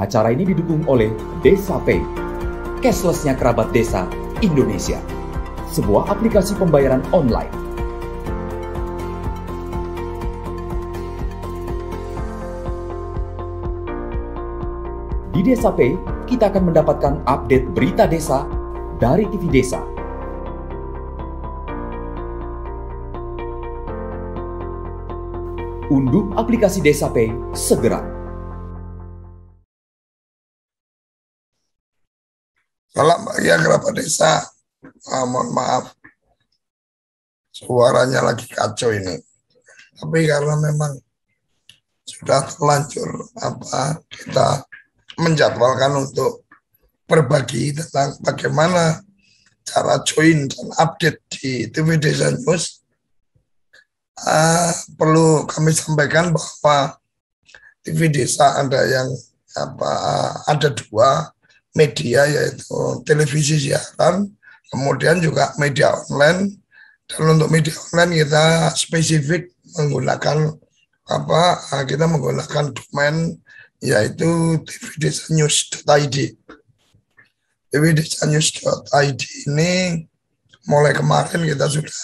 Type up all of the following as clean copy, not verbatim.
Acara ini didukung oleh Desa Pay, cashless-nya kerabat desa Indonesia, sebuah aplikasi pembayaran online. Di Desa Pay, kita akan mendapatkan update berita desa dari TV Desa. Unduh aplikasi Desa Pay segera. Salam bahagia kerabat desa. Mohon maaf, suaranya lagi kacau ini. Tapi karena memang sudah terlanjur kita menjadwalkan untuk berbagi tentang bagaimana cara join dan update di TV Desa News. Perlu kami sampaikan bahwa TV Desa ada dua media, yaitu televisi siaran, kemudian juga media online. Dan untuk media online kita spesifik menggunakan kita menggunakan domain yaitu tvdesanews.id. tvdesanews.id ini mulai kemarin kita sudah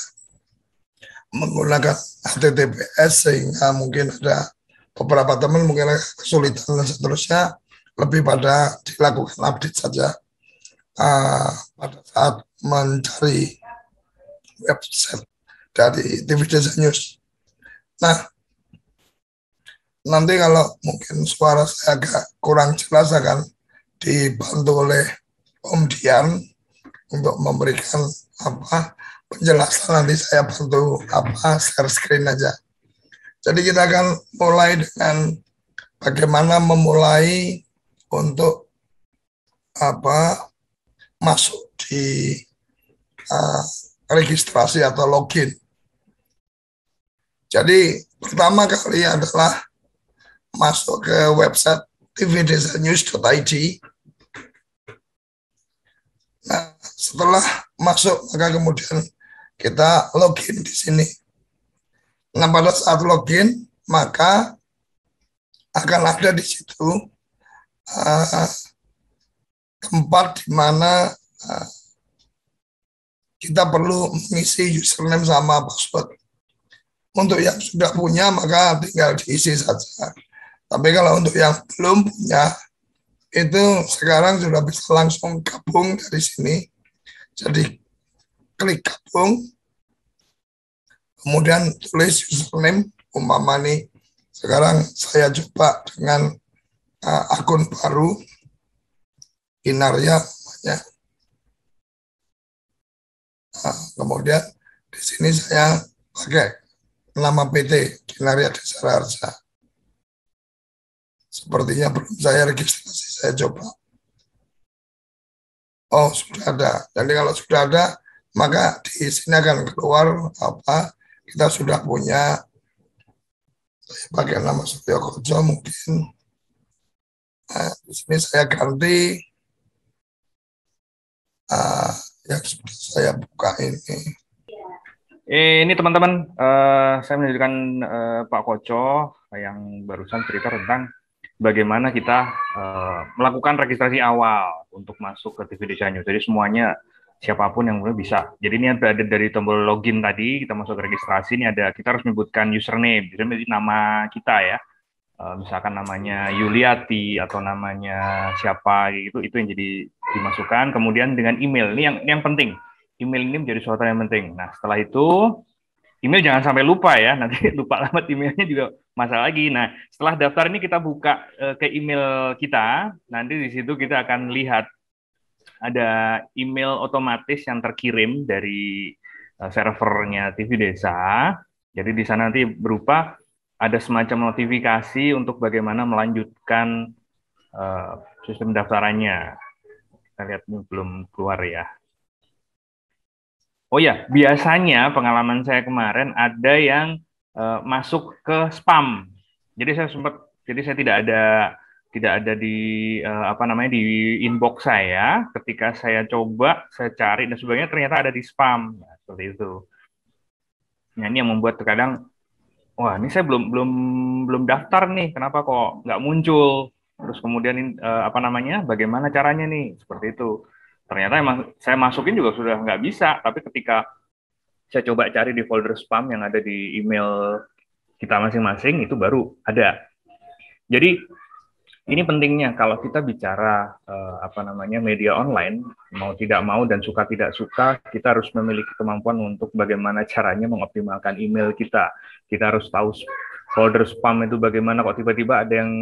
menggunakan HTTPS, sehingga mungkin ada beberapa teman mungkin kesulitan dan seterusnya, lebih pada dilakukan update saja pada saat mencari website dari TV Desa News. Nah, nanti kalau mungkin suara saya agak kurang jelas akan dibantu oleh Om Dian untuk memberikan penjelasan. Nanti saya bantu share screen aja. Jadi kita akan mulai dengan bagaimana memulai untuk masuk di registrasi atau login. Jadi pertama kali adalah masuk ke website tvdesanews.id. Nah, setelah masuk maka kemudian kita login di sini. Nah, pada saat login maka akan ada di situ tempat di mana kita perlu mengisi username sama password. Untuk yang sudah punya maka tinggal diisi saja. Tapi kalau untuk yang belum punya, itu sekarang sudah bisa langsung gabung dari sini. Jadi klik gabung, kemudian tulis username. Umpama nih, sekarang saya coba dengan akun baru, Kinarya namanya. Kemudian di sini saya pakai nama PT Kinarya Desa Raharja. Sepertinya belum saya registrasi, saya coba. Oh, sudah ada. Jadi kalau sudah ada, maka di sini akan keluar kita sudah punya. Saya pakai nama Suryo Kojo mungkin. Nah, di sini saya ganti yang sudah saya buka ini. Ini teman-teman, saya menunjukkan Pak Koco yang barusan cerita tentang bagaimana kita melakukan registrasi awal untuk masuk ke TV Desa News. Jadi semuanya siapapun yang boleh bisa. Jadi ini ada dari tombol login tadi, kita masuk ke registrasi, ini ada kita harus menyebutkan username, jadi nama kita ya. Misalkan namanya Yuliati atau namanya siapa gitu, itu yang jadi dimasukkan. Kemudian dengan email, ini yang penting. Email ini menjadi sesuatu yang penting. Nah, setelah itu email jangan sampai lupa ya, nanti lupa alamat emailnya juga masalah lagi. Nah, setelah daftar ini kita buka ke email kita, nanti di situ kita akan lihat ada email otomatis yang terkirim dari servernya TV Desa. Jadi di sana nanti berupa ada semacam notifikasi untuk bagaimana melanjutkan sistem daftarannya. Kita lihat ini belum keluar ya. Oh ya, biasanya pengalaman saya kemarin ada yang masuk ke spam. Jadi saya tidak ada di di inbox saya. Ketika saya coba, saya cari dan sebagainya ternyata ada di spam. Nah, seperti itu. Nah, ini yang membuat terkadang, wah ini saya belum daftar nih, kenapa kok nggak muncul? terus kemudian bagaimana caranya nih, seperti itu. Ternyata emang saya masukin juga sudah nggak bisa, tapi ketika saya coba cari di folder spam yang ada di email kita masing-masing, itu baru ada. Jadi ini pentingnya kalau kita bicara media online, mau tidak mau dan suka tidak suka, kita harus memiliki kemampuan untuk bagaimana caranya mengoptimalkan email kita. Kita harus tahu folder spam itu bagaimana, kok tiba-tiba ada yang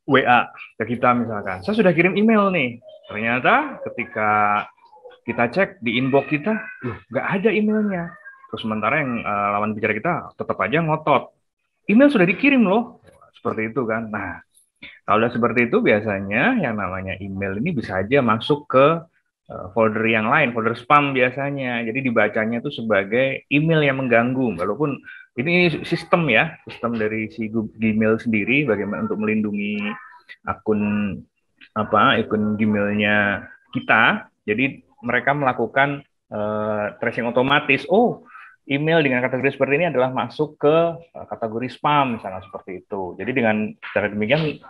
WA ke kita misalkan. Saya sudah kirim email nih, ternyata ketika kita cek di inbox kita, nggak ada emailnya. Terus sementara yang lawan bicara kita tetap aja ngotot. Email sudah dikirim loh. Seperti itu kan. Nah, kalau udah seperti itu biasanya yang namanya email ini bisa aja masuk ke folder yang lain, folder spam biasanya. Jadi dibacanya itu sebagai email yang mengganggu, walaupun ini sistem ya, sistem dari si Gmail sendiri bagaimana untuk melindungi akun Gmailnya kita. Jadi mereka melakukan tracing otomatis. Oh, email dengan kategori seperti ini adalah masuk ke kategori spam, misalnya seperti itu. Jadi dengan cara demikian,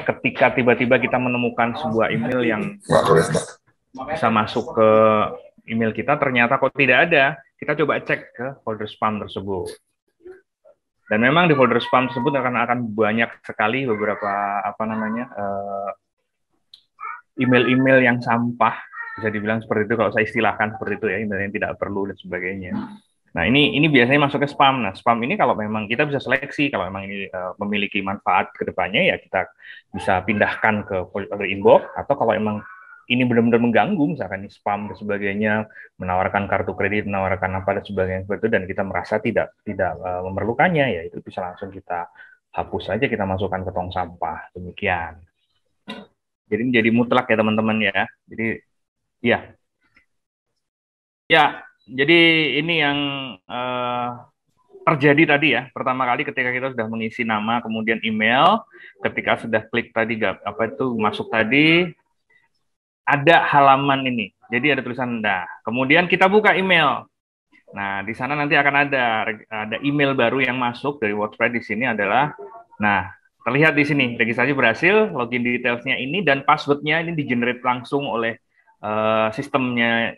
ketika tiba-tiba kita menemukan sebuah email yang bisa masuk ke email kita, ternyata kok tidak ada, kita coba cek ke folder spam tersebut. Dan memang di folder spam tersebut akan banyak sekali beberapa email-email yang sampah, bisa dibilang seperti itu kalau saya istilahkan seperti itu ya, email yang tidak perlu dan sebagainya. Nah, ini biasanya masuk ke spam. Nah, spam ini kalau memang kita bisa seleksi, kalau memang ini memiliki manfaat ke depannya, ya kita bisa pindahkan ke folder inbox, atau kalau memang ini benar-benar mengganggu, misalkan spam dan sebagainya, menawarkan kartu kredit, menawarkan apa dan sebagainya seperti itu, dan kita merasa tidak memerlukannya, ya itu bisa langsung kita hapus saja, kita masukkan ke tong sampah. Demikian. Jadi menjadi mutlak ya teman-teman ya. Jadi ya. Jadi ini yang terjadi tadi ya. Pertama kali ketika kita sudah mengisi nama, kemudian email, ketika sudah klik tadi masuk tadi, ada halaman ini. Jadi ada tulisan kemudian kita buka email. Nah, di sana nanti akan ada email baru yang masuk dari WordPress. Di sini adalah, terlihat di sini registrasi berhasil, login detailsnya ini, dan passwordnya ini di-generate langsung oleh sistemnya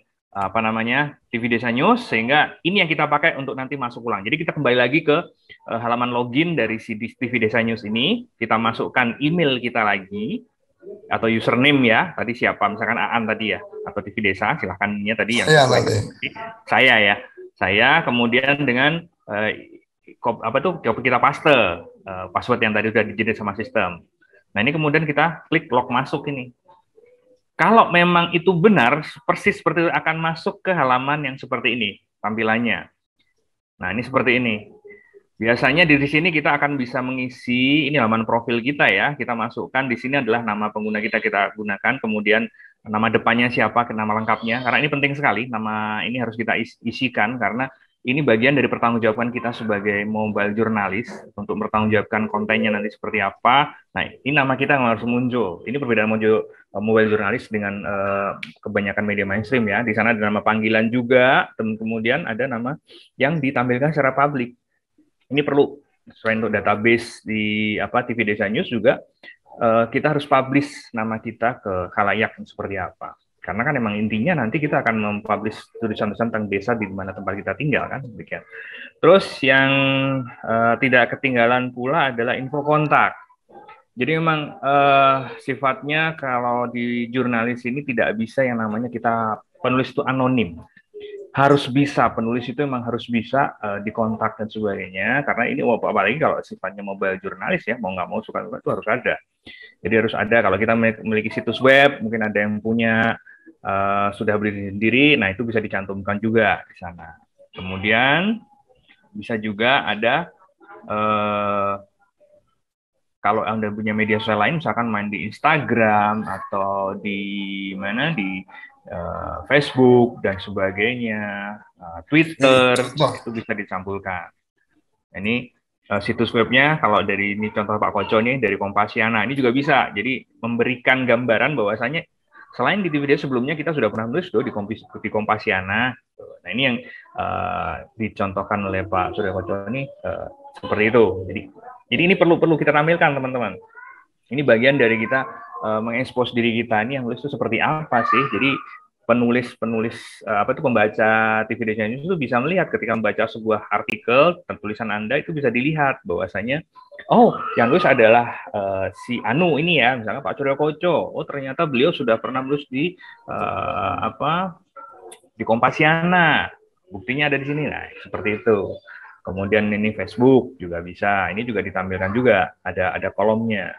TV Desa News, sehingga ini yang kita pakai untuk nanti masuk ulang. Jadi kita kembali lagi ke halaman login dari si TV Desa News ini, kita masukkan email kita lagi atau username ya, tadi siapa, misalkan Aan tadi ya, atau TV Desa, silahkan ini tadi yang saya kemudian dengan kita paste password yang tadi sudah di-generate sama sistem. Nah, ini kemudian kita klik log masuk ini. Kalau memang itu benar, persis seperti itu, akan masuk ke halaman yang seperti ini tampilannya. Nah, ini seperti ini. Biasanya di sini kita akan bisa mengisi, ini halaman profil kita ya, kita masukkan di sini adalah nama pengguna kita gunakan, kemudian nama depannya siapa, nama lengkapnya, karena ini penting sekali, nama ini harus kita isikan, karena ini bagian dari pertanggungjawaban kita sebagai mobile jurnalis untuk mempertanggungjawabkan kontennya nanti seperti apa. Nah, ini nama kita yang harus muncul. Ini perbedaan mobile jurnalis dengan kebanyakan media mainstream ya. Di sana ada nama panggilan juga, dan kemudian ada nama yang ditampilkan secara publik. Ini perlu, selain untuk database di TV Desa News juga, kita harus publish nama kita ke khalayak seperti apa. Karena kan memang intinya nanti kita akan mempublish tulisan-tulisan tentang desa di mana tempat kita tinggal kan, demikian. Terus yang tidak ketinggalan pula adalah info kontak. Jadi memang sifatnya kalau di jurnalis ini tidak bisa yang namanya kita penulis itu anonim. Harus bisa, penulis itu memang harus bisa dikontak dan sebagainya, karena ini apalagi kalau sifatnya mobile jurnalis ya, mau nggak mau suka itu harus ada. Jadi harus ada, kalau kita memiliki situs web, mungkin ada yang punya sudah berdiri sendiri, nah itu bisa dicantumkan juga di sana. Kemudian bisa juga ada kalau Anda punya media sosial lain, misalkan main di Instagram atau di Facebook dan sebagainya, Twitter, itu bisa dicampurkan. Ini situs webnya, kalau dari ini contoh Pak Koco nih, dari Kompasiana, ini juga bisa. Jadi memberikan gambaran bahwasanya selain di video sebelumnya kita sudah pernah nulis di Kompasiana. Nah, ini yang dicontohkan oleh Pak Surya Koco ini seperti itu. Jadi Jadi ini perlu kita tampilkan, teman-teman. Ini bagian dari kita mengekspos diri kita ini yang nulis itu seperti apa sih. Jadi penulis pembaca TV Desa News itu bisa melihat ketika membaca sebuah artikel dan tulisan Anda itu bisa dilihat bahwasanya yang nulis adalah si Anu ini ya, misalnya Pak Suryo Koco. Oh, ternyata beliau sudah pernah menulis di di Kompasiana. Buktinya ada di sini. Nah, seperti itu. Kemudian ini Facebook juga bisa. Ini juga ditampilkan juga, ada kolomnya.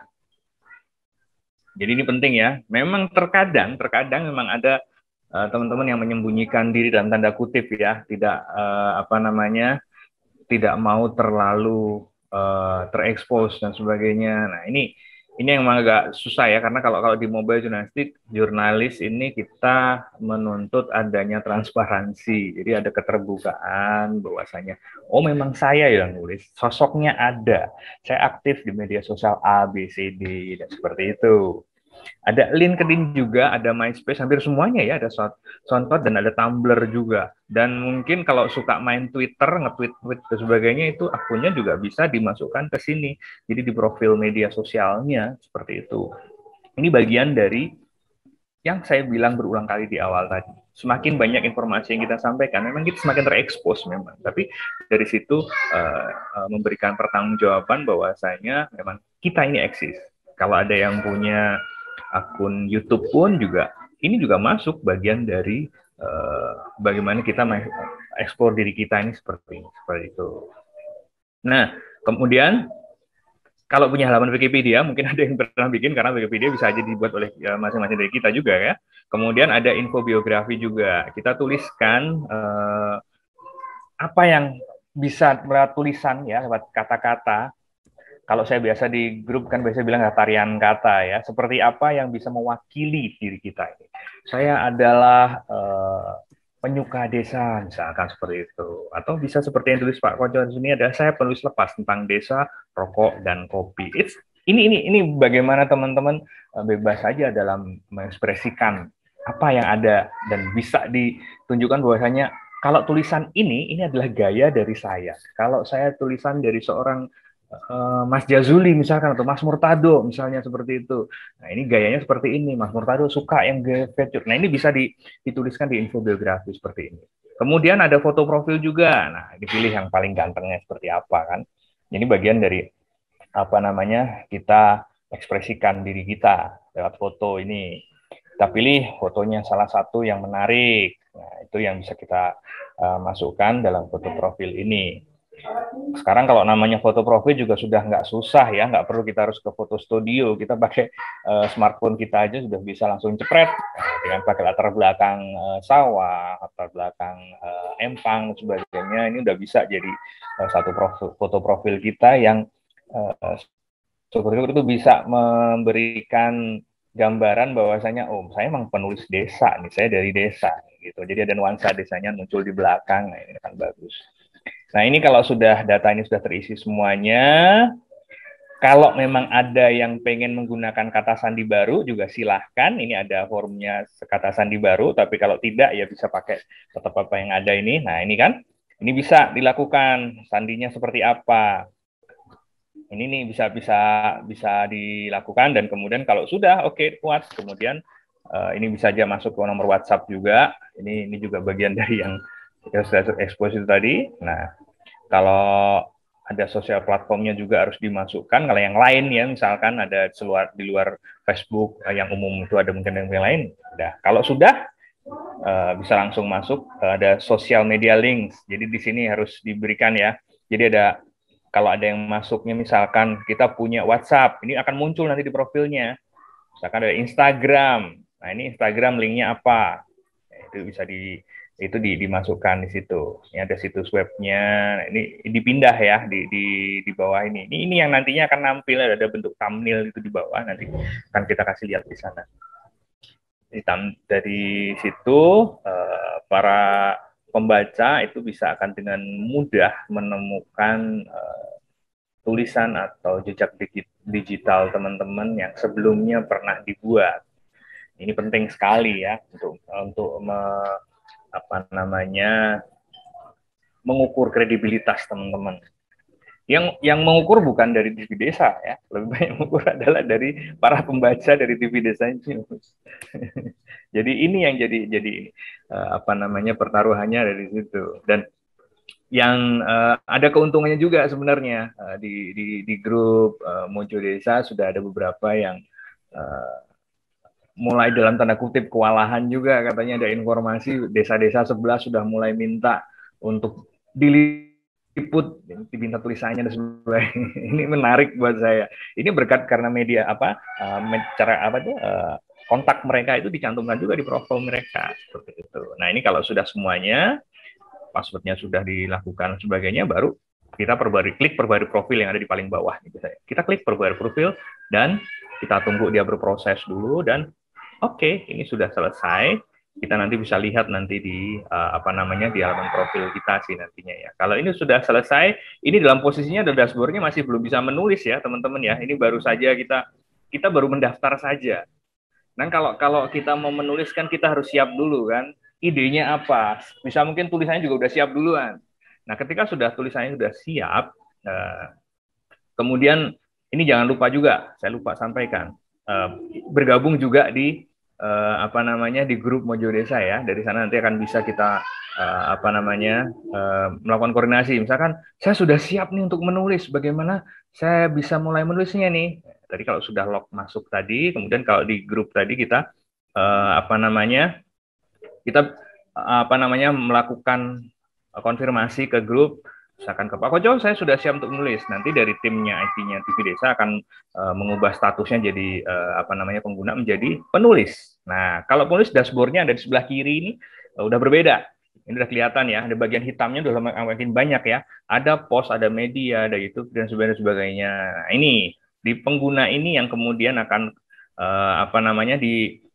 Jadi ini penting ya. Memang terkadang memang ada teman-teman yang menyembunyikan diri dalam tanda kutip ya, tidak tidak mau terlalu terekspos dan sebagainya. Nah, ini yang memang agak susah ya, karena kalau di mobile jurnalis ini kita menuntut adanya transparansi. Jadi ada keterbukaan bahwasanya memang saya yang nulis, sosoknya ada. Saya aktif di media sosial A, B, C, D dan seperti itu. Ada LinkedIn juga, ada MySpace, hampir semuanya ya, ada SoundCloud dan ada Tumblr juga. Dan mungkin kalau suka main Twitter, nge-tweet dan sebagainya, itu akunnya juga bisa dimasukkan ke sini. Jadi di profil media sosialnya, seperti itu. Ini bagian dari yang saya bilang berulang kali di awal tadi. Semakin banyak informasi yang kita sampaikan, memang kita semakin terekspos memang. Tapi dari situ memberikan pertanggungjawaban bahwasanya memang kita ini eksis. Kalau ada yang punya akun YouTube pun juga, ini juga masuk bagian dari bagaimana kita ekspor diri kita ini seperti itu. Nah, kemudian kalau punya halaman Wikipedia, mungkin ada yang pernah bikin, karena Wikipedia bisa aja dibuat oleh masing-masing dari kita juga ya. Kemudian ada info biografi juga. Kita tuliskan apa yang bisa lewat tulisan ya, lewat kata-kata. Kalau saya biasa di grup kan biasa bilang tarian kata ya, seperti apa yang bisa mewakili diri kita ini. Saya adalah penyuka desa misalkan seperti itu, atau bisa seperti yang tulis Pak Koco di sini, ada saya penulis lepas tentang desa, rokok dan kopi. Ini bagaimana teman-teman bebas saja dalam mengekspresikan apa yang ada dan bisa ditunjukkan bahwasanya kalau tulisan ini adalah gaya dari saya. Kalau saya tulisan dari seorang Mas Jazuli misalkan, atau Mas Murtado misalnya seperti itu. Nah, ini gayanya seperti ini. Mas Murtado suka yang feature. Nah, ini bisa dituliskan di infobiografi seperti ini. Kemudian ada foto profil juga. Nah, dipilih yang paling gantengnya seperti apa kan. Ini bagian dari kita ekspresikan diri kita lewat foto ini. Kita pilih fotonya salah satu yang menarik. Nah, itu yang bisa kita masukkan dalam foto profil ini. Sekarang kalau namanya foto profil juga sudah nggak susah ya, nggak perlu kita harus ke foto studio, kita pakai smartphone kita aja sudah bisa langsung cepret dengan pakai latar belakang sawah, latar belakang empang sebagainya. Ini udah bisa jadi satu foto profil kita yang seperti itu bisa memberikan gambaran bahwasanya saya emang penulis desa nih, saya dari desa gitu. Jadi ada nuansa desanya muncul di belakang. Nah, ini kan bagus. Nah, ini kalau sudah data ini sudah terisi semuanya, kalau memang ada yang pengen menggunakan kata sandi baru juga silahkan. Ini ada forumnya kata sandi baru, tapi kalau tidak ya bisa pakai tetap apa yang ada ini. Nah, ini kan, ini bisa dilakukan sandinya seperti apa. Ini nih bisa dilakukan, dan kemudian kalau sudah kuat, kemudian ini bisa aja masuk ke nomor WhatsApp juga. Ini juga bagian dari yang kita sudah expose itu tadi. Nah, kalau ada sosial platformnya juga harus dimasukkan. Kalau yang lain ya, misalkan ada di luar Facebook yang umum itu ada mungkin yang lain. Udah. Kalau sudah bisa langsung masuk. Ada social media links. Jadi di sini harus diberikan ya. Jadi kalau ada yang masuknya, misalkan kita punya WhatsApp, ini akan muncul nanti di profilnya. Misalkan ada Instagram. Nah, ini Instagram linknya apa? Itu bisa dimasukkan di situ. Ini ada situs webnya. Ini dipindah ya di bawah ini. Ini yang nantinya akan nampil, ada bentuk thumbnail itu di bawah, nanti akan kita kasih lihat di sana. Dari situ para pembaca itu bisa akan dengan mudah menemukan tulisan atau jejak digital teman-teman yang sebelumnya pernah dibuat. Ini penting sekali ya untuk mengukur kredibilitas teman-teman. yang mengukur bukan dari TV Desa ya, lebih banyak mengukur adalah dari para pembaca dari TV Desa News. Jadi ini yang jadi apa namanya pertaruhannya dari situ. Dan yang ada keuntungannya juga sebenarnya di grup Mojo Desa sudah ada beberapa yang mulai dalam tanda kutip kewalahan juga, katanya ada informasi desa-desa sebelah sudah mulai minta untuk diliput, diminta tulisannya dan sebagainya. Ini menarik buat saya. Ini berkat karena media cara kontak mereka itu dicantumkan juga di profil mereka seperti itu. Nah ini kalau sudah semuanya passwordnya sudah dilakukan sebagainya, baru kita klik perbarui profil yang ada di paling bawah. Kita klik perbarui profil dan kita tunggu dia berproses dulu, dan oke, ini sudah selesai. Kita nanti bisa lihat nanti di di halaman profil kita sih nantinya ya. Kalau ini sudah selesai, ini dalam posisinya ada dashboardnya masih belum bisa menulis ya teman-teman ya. Ini baru saja kita baru mendaftar saja. Dan kalau kita mau menulis kan kita harus siap dulu kan. Idenya apa? Bisa mungkin tulisannya juga udah siap duluan. Nah, ketika tulisannya sudah siap, kemudian ini jangan lupa juga, saya lupa sampaikan, bergabung juga di di grup Mojo Desa ya. Dari sana nanti akan bisa kita melakukan koordinasi. Misalkan saya sudah siap nih untuk menulis, bagaimana saya bisa mulai menulisnya nih? Tadi kalau sudah log masuk tadi, kemudian kalau di grup tadi kita melakukan konfirmasi ke grup, misalkan ke Pak Kojo, saya sudah siap untuk menulis. Nanti dari timnya IT-nya TV Desa akan mengubah statusnya jadi pengguna menjadi penulis. Nah, kalau penulis dashboardnya ada di sebelah kiri ini udah berbeda. Ini udah kelihatan ya, ada bagian hitamnya udah makin banyak ya. Ada post, ada media, ada YouTube dan sebagainya. Nah, ini di pengguna ini yang kemudian akan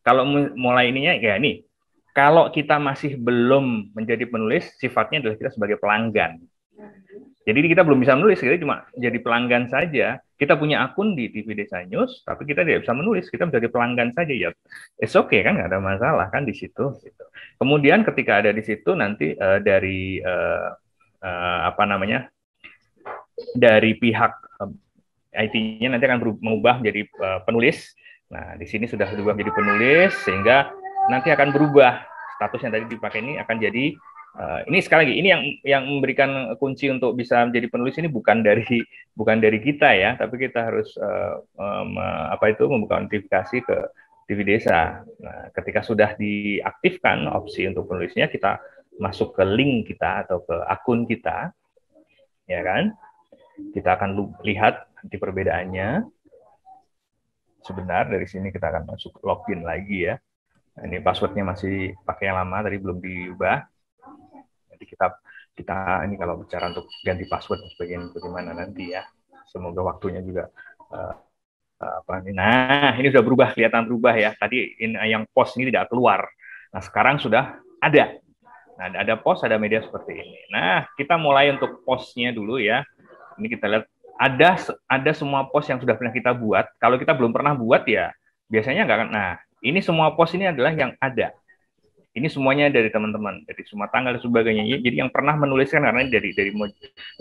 kalau mulai ininya ya ini. Kalau kita masih belum menjadi penulis, sifatnya adalah kita sebagai pelanggan. Jadi kita belum bisa menulis, kita cuma jadi pelanggan saja. Kita punya akun di TV Desa News, tapi kita tidak bisa menulis, kita menjadi pelanggan saja ya. It's okay kan, nggak ada masalah kan di situ. Gitu. Kemudian ketika ada di situ nanti dari pihak IT-nya nanti akan mengubah menjadi penulis. Nah di sini sudah berubah menjadi penulis sehingga nanti akan berubah status yang tadi dipakai ini akan jadi ini sekali lagi ini yang memberikan kunci untuk bisa menjadi penulis ini bukan dari kita ya, tapi kita harus membuka notifikasi ke TV Desa. Nah, ketika sudah diaktifkan opsi untuk penulisnya, kita masuk ke link kita atau ke akun kita, ya kan? Kita akan lihat nanti perbedaannya. Sebentar, dari sini kita akan masuk login lagi ya. Nah, ini passwordnya masih pakai yang lama, tadi belum diubah. Jadi kita ini kalau bicara untuk ganti password bagaimana nanti ya. Semoga waktunya juga Nah, ini sudah berubah, kelihatan berubah ya. Tadi yang post ini tidak keluar. Nah, sekarang sudah ada. Nah, ada post, ada media seperti ini. Nah, kita mulai untuk postnya dulu ya. Ini kita lihat ada semua post yang sudah pernah kita buat. Kalau kita belum pernah buat ya biasanya nggak akan. Nah, ini semua post ini adalah yang ada. Ini semuanya dari teman-teman, dari semua tanggal dan sebagainya. Jadi yang pernah menuliskan karena dari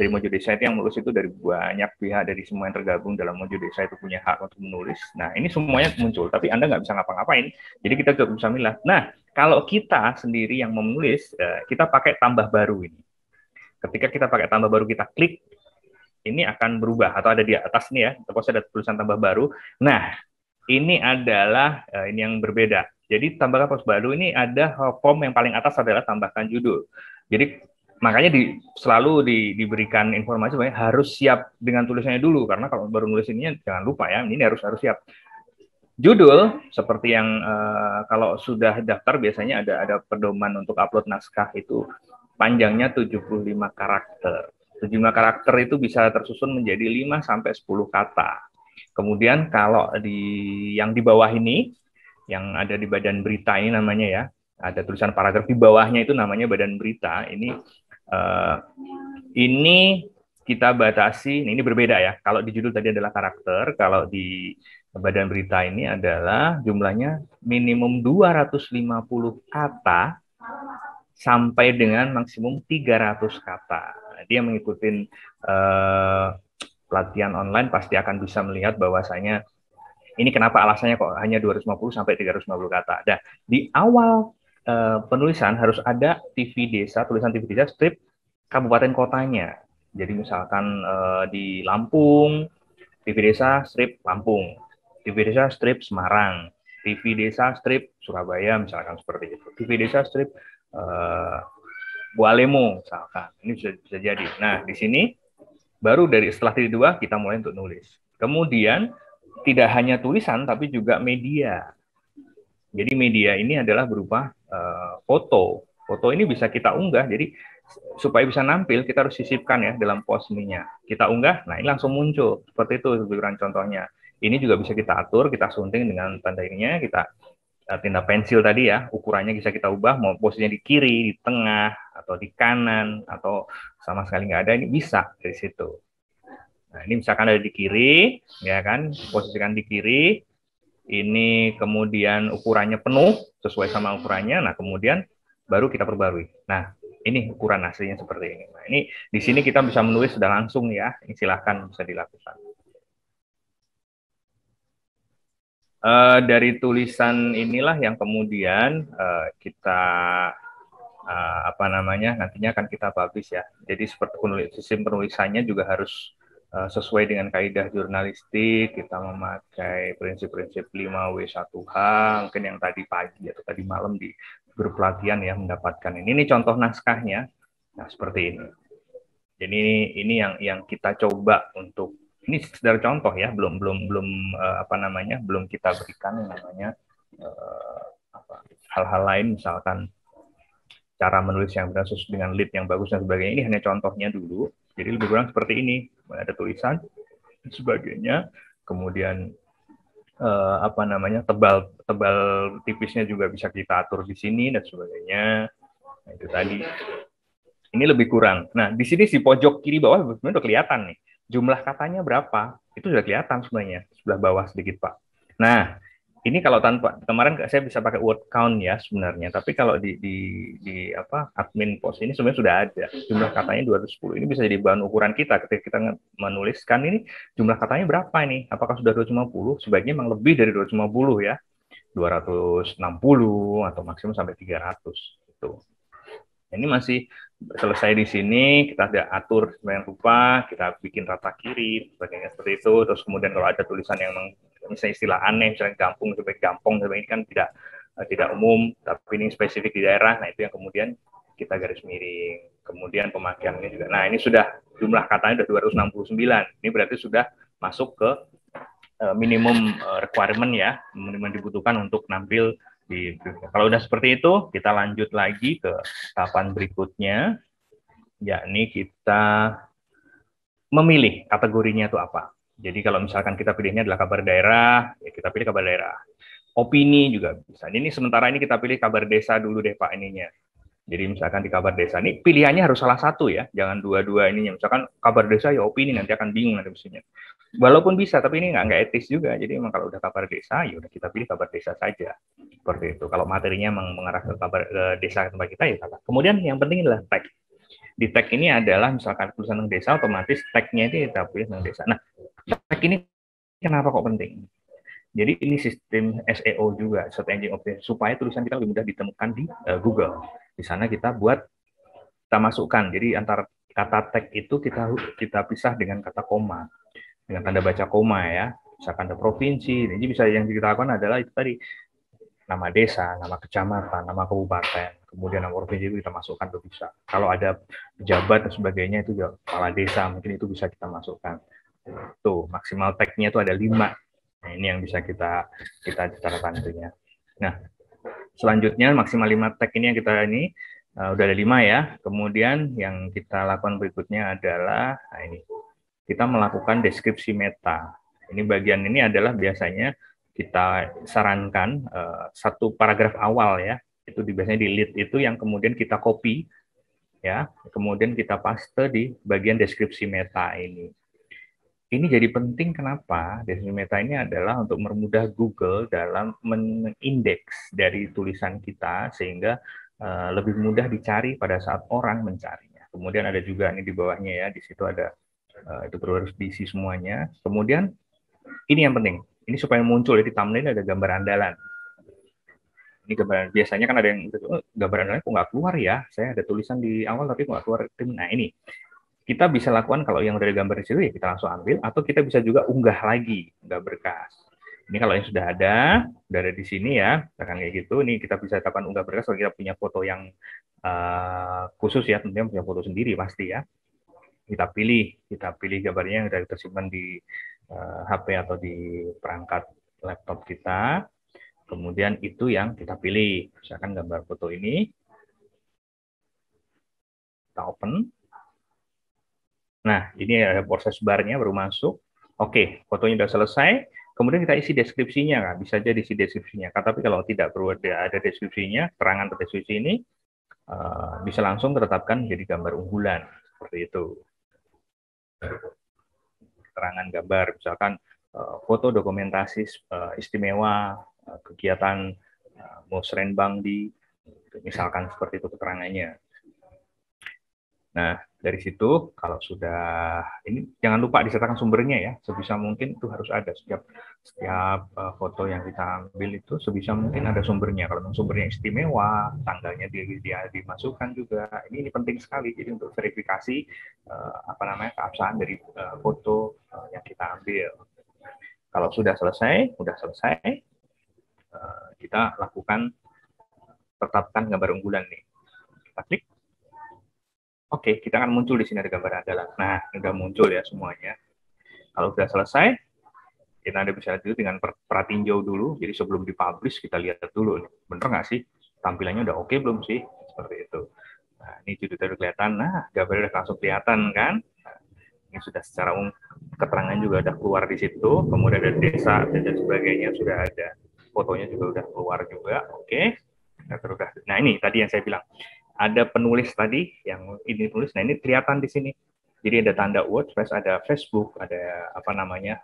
Mojo Desa itu yang menulis itu dari banyak pihak, dari semua yang tergabung dalam Mojo Desa itu punya hak untuk menulis. Nah, ini semuanya muncul, tapi Anda nggak bisa ngapa-ngapain. Jadi kita juga bisa milah. Nah, kalau kita sendiri yang menulis, kita pakai tambah baru ini. Ketika kita pakai tambah baru, kita klik, ini akan berubah atau ada di atas nih ya, terus ada tulisan tambah baru. Nah, ini adalah ini yang berbeda. Jadi tambahkan post baru ini ada form yang paling atas adalah tambahkan judul. Jadi makanya selalu diberikan informasi bahwa harus siap dengan tulisannya dulu, karena kalau baru nulis ini jangan lupa ya, ini harus siap. Judul seperti yang kalau sudah daftar biasanya ada pedoman untuk upload naskah itu panjangnya 75 karakter. 75 karakter itu bisa tersusun menjadi 5 sampai 10 kata. Kemudian kalau yang di bawah ini, yang ada di badan berita ini namanya ya, ada tulisan paragraf di bawahnya itu namanya badan berita. Ini kita batasi, ini berbeda ya. Kalau di judul tadi adalah karakter, kalau di badan berita ini adalah jumlahnya minimum 250 kata sampai dengan maksimum 300 kata. Dia mengikuti pelatihan online pasti akan bisa melihat bahwasanya ini kenapa alasannya kok hanya 250 sampai 350 kata. Nah, di awal penulisan harus ada TV desa, tulisan TV desa strip kabupaten kotanya. Jadi misalkan di Lampung, TV desa strip Lampung, TV desa strip Semarang, TV desa strip Surabaya misalkan seperti itu. TV desa strip Bualemo misalkan. Ini bisa jadi. Nah, di sini baru dari setelah TV 2 kita mulai untuk nulis. Kemudian tidak hanya tulisan tapi juga media. Jadi media ini adalah berupa foto. Foto ini bisa kita unggah. Jadi supaya bisa nampil kita harus sisipkan ya dalam pos ininya. Kita unggah, nah ini langsung muncul. Seperti itu ukuran contohnya. Ini juga bisa kita atur, kita sunting dengan tanda ininya, kita tindak pensil tadi ya, ukurannya bisa kita ubah, mau posisinya di kiri, di tengah, atau di kanan, atau sama sekali nggak ada, ini bisa dari situ. Nah, ini misalkan ada di kiri, ya kan, posisikan di kiri, ini kemudian ukurannya penuh, sesuai sama ukurannya, nah kemudian baru kita perbarui. Nah, ini ukuran aslinya seperti ini. Nah, ini di sini kita bisa menulis sudah langsung ya, ini silahkan bisa dilakukan. Dari tulisan inilah yang kemudian kita nantinya akan kita publish ya. Jadi seperti sistem penulisannya juga harus sesuai dengan kaidah jurnalistik, kita memakai prinsip-prinsip 5W1H, mungkin yang tadi pagi atau tadi malam di grup pelatihan ya mendapatkan ini. Ini contoh naskahnya. Nah, seperti ini. Jadi ini yang kita coba untuk ini sekedar contoh ya, belum kita berikan yang namanya hal-hal lain misalkan cara menulis yang benar sesuai dengan lead yang bagus dan sebagainya. Ini hanya contohnya dulu. Jadi lebih kurang seperti ini. Ada tulisan dan sebagainya. Kemudian tebal tipisnya juga bisa kita atur di sini dan sebagainya. Nah, itu tadi. Ini lebih kurang. Nah, di sini di pojok kiri bawah sebenarnya udah kelihatan nih. Jumlah katanya berapa? Itu sudah kelihatan sebenarnya. Sebelah bawah sedikit, Pak. Nah, ini kalau tanpa kemarin saya bisa pakai word count ya sebenarnya, tapi kalau di admin pos ini sebenarnya sudah ada jumlah katanya 210. Ini bisa jadi bahan ukuran kita ketika kita menuliskan ini jumlah katanya berapa ini? Apakah sudah 250? Sebaiknya memang lebih dari 250 ya. 260 atau maksimum sampai 300 gitu. Ini masih selesai di sini, kita ada atur sebenarnya rupa, kita bikin rata kiri, sebagainya seperti itu. Terus kemudian kalau ada tulisan yang misalnya istilah aneh, misalnya gampung sebagai gampong, ini kan tidak umum, tapi ini spesifik di daerah. Nah itu yang kemudian kita garis miring. Kemudian pemakaiannya juga. Nah ini sudah jumlah katanya sudah 269. Ini berarti sudah masuk ke minimum requirement ya, minimum dibutuhkan untuk nampil kalau udah seperti itu, kita lanjut lagi ke tahapan berikutnya, yakni kita memilih kategorinya itu apa. Jadi kalau misalkan kita pilihnya adalah kabar daerah, ya kita pilih kabar daerah. Opini juga bisa. Ini sementara ini kita pilih kabar desa dulu deh Pak ininya. Jadi misalkan di kabar desa ini pilihannya harus salah satu ya, jangan dua-dua ininya. Misalkan kabar desa ya opini, nanti akan bingung nanti mestinya. Walaupun bisa, tapi ini nggak etis juga. Jadi memang kalau udah kabar desa, ya udah kita pilih kabar desa saja. Seperti itu. Kalau materinya mengarah ke kabar desa tempat kita ya kata. Kemudian yang penting adalah tag. Di tag ini adalah misalkan tulisan tentang desa, otomatis tagnya itu kita pilih tentang desa. Nah, tag ini kenapa kok penting? Jadi ini sistem SEO juga, search engine optimization, supaya tulisan kita lebih mudah ditemukan di Google. Di sana kita masukkan. Jadi antara kata tag itu kita pisah dengan kata koma, dengan tanda baca koma ya. Misalkan ada provinsi, jadi bisa yang kita lakukan adalah itu tadi nama desa, nama kecamatan, nama kabupaten, kemudian nama provinsi itu kita masukkan itu bisa. Kalau ada pejabat dan sebagainya itu juga kepala desa, mungkin itu bisa kita masukkan. Tuh maksimal tag-nya itu ada 5. Nah, ini yang bisa kita bicarakan tentunya. Nah, selanjutnya maksimal 5 tag ini yang kita udah ada 5 ya. Kemudian yang kita lakukan berikutnya adalah ini. Kita melakukan deskripsi meta. Ini bagian ini adalah biasanya kita sarankan satu paragraf awal ya. Itu biasanya di lead itu yang kemudian kita copy ya. Kemudian kita paste di bagian deskripsi meta ini. Ini jadi penting kenapa? Deskripsi meta ini adalah untuk mempermudah Google dalam mengindeks dari tulisan kita sehingga lebih mudah dicari pada saat orang mencarinya. Kemudian ada juga ini di bawahnya ya, di situ ada Itu perlu harus diisi semuanya. Kemudian ini yang penting, ini supaya muncul di thumbnail ada gambar andalan. Ini gambar, biasanya kan ada yang gambar andalan kok nggak keluar ya, saya ada tulisan di awal tapi kok nggak keluar. Nah ini kita bisa lakukan kalau yang dari gambar di situ ya kita langsung ambil, atau kita bisa juga unggah lagi, unggah berkas. Ini kalau yang sudah ada di sini ya, misalkan kayak gitu. Ini kita bisa tekan unggah berkas kalau kita punya foto yang khusus ya, tentunya punya foto sendiri pasti ya. Kita pilih gambarnya yang sudah tersimpan di HP atau di perangkat laptop kita. Kemudian itu yang kita pilih, misalkan gambar foto ini, kita open. Nah, ini ada proses barnya baru masuk. Oke, fotonya sudah selesai. Kemudian kita isi deskripsinya, kan? Bisa aja diisi deskripsinya. Tapi kalau tidak perlu ada deskripsinya, terangan atau deskripsi ini bisa langsung ditetapkan jadi gambar unggulan seperti itu. Keterangan gambar, misalkan foto dokumentasi istimewa kegiatan musrenbang di, misalkan seperti itu keterangannya. Nah, dari situ kalau sudah ini jangan lupa disertakan sumbernya ya, sebisa mungkin itu harus ada setiap foto yang kita ambil itu sebisa mungkin ada sumbernya. Kalau sumbernya istimewa, tanggalnya dia dimasukkan juga. Ini penting sekali jadi untuk verifikasi keabsahan dari foto yang kita ambil. Kalau sudah selesai, kita lakukan tetapkan gambar unggulan nih. Kita klik. Oke, kita akan muncul di sini ada gambar andalan. Nah, sudah muncul ya semuanya. Kalau sudah selesai, kita ada bisa lihat dengan pratinjau dulu. Jadi sebelum dipublish kita lihat dulu nih, bener nggak sih tampilannya udah oke belum sih? Seperti itu. Nah, ini judulnya udah kelihatan. Nah, gambarnya udah langsung kelihatan kan? Nah, ini sudah secara keterangan juga udah keluar di situ. Kemudian ada desa dan sebagainya sudah ada. Fotonya juga udah keluar juga. Oke. Nah, ini tadi yang saya bilang. Ada penulis tadi yang ini tulis. Nah, ini kelihatan di sini. Jadi ada tanda WordPress, ada Facebook, ada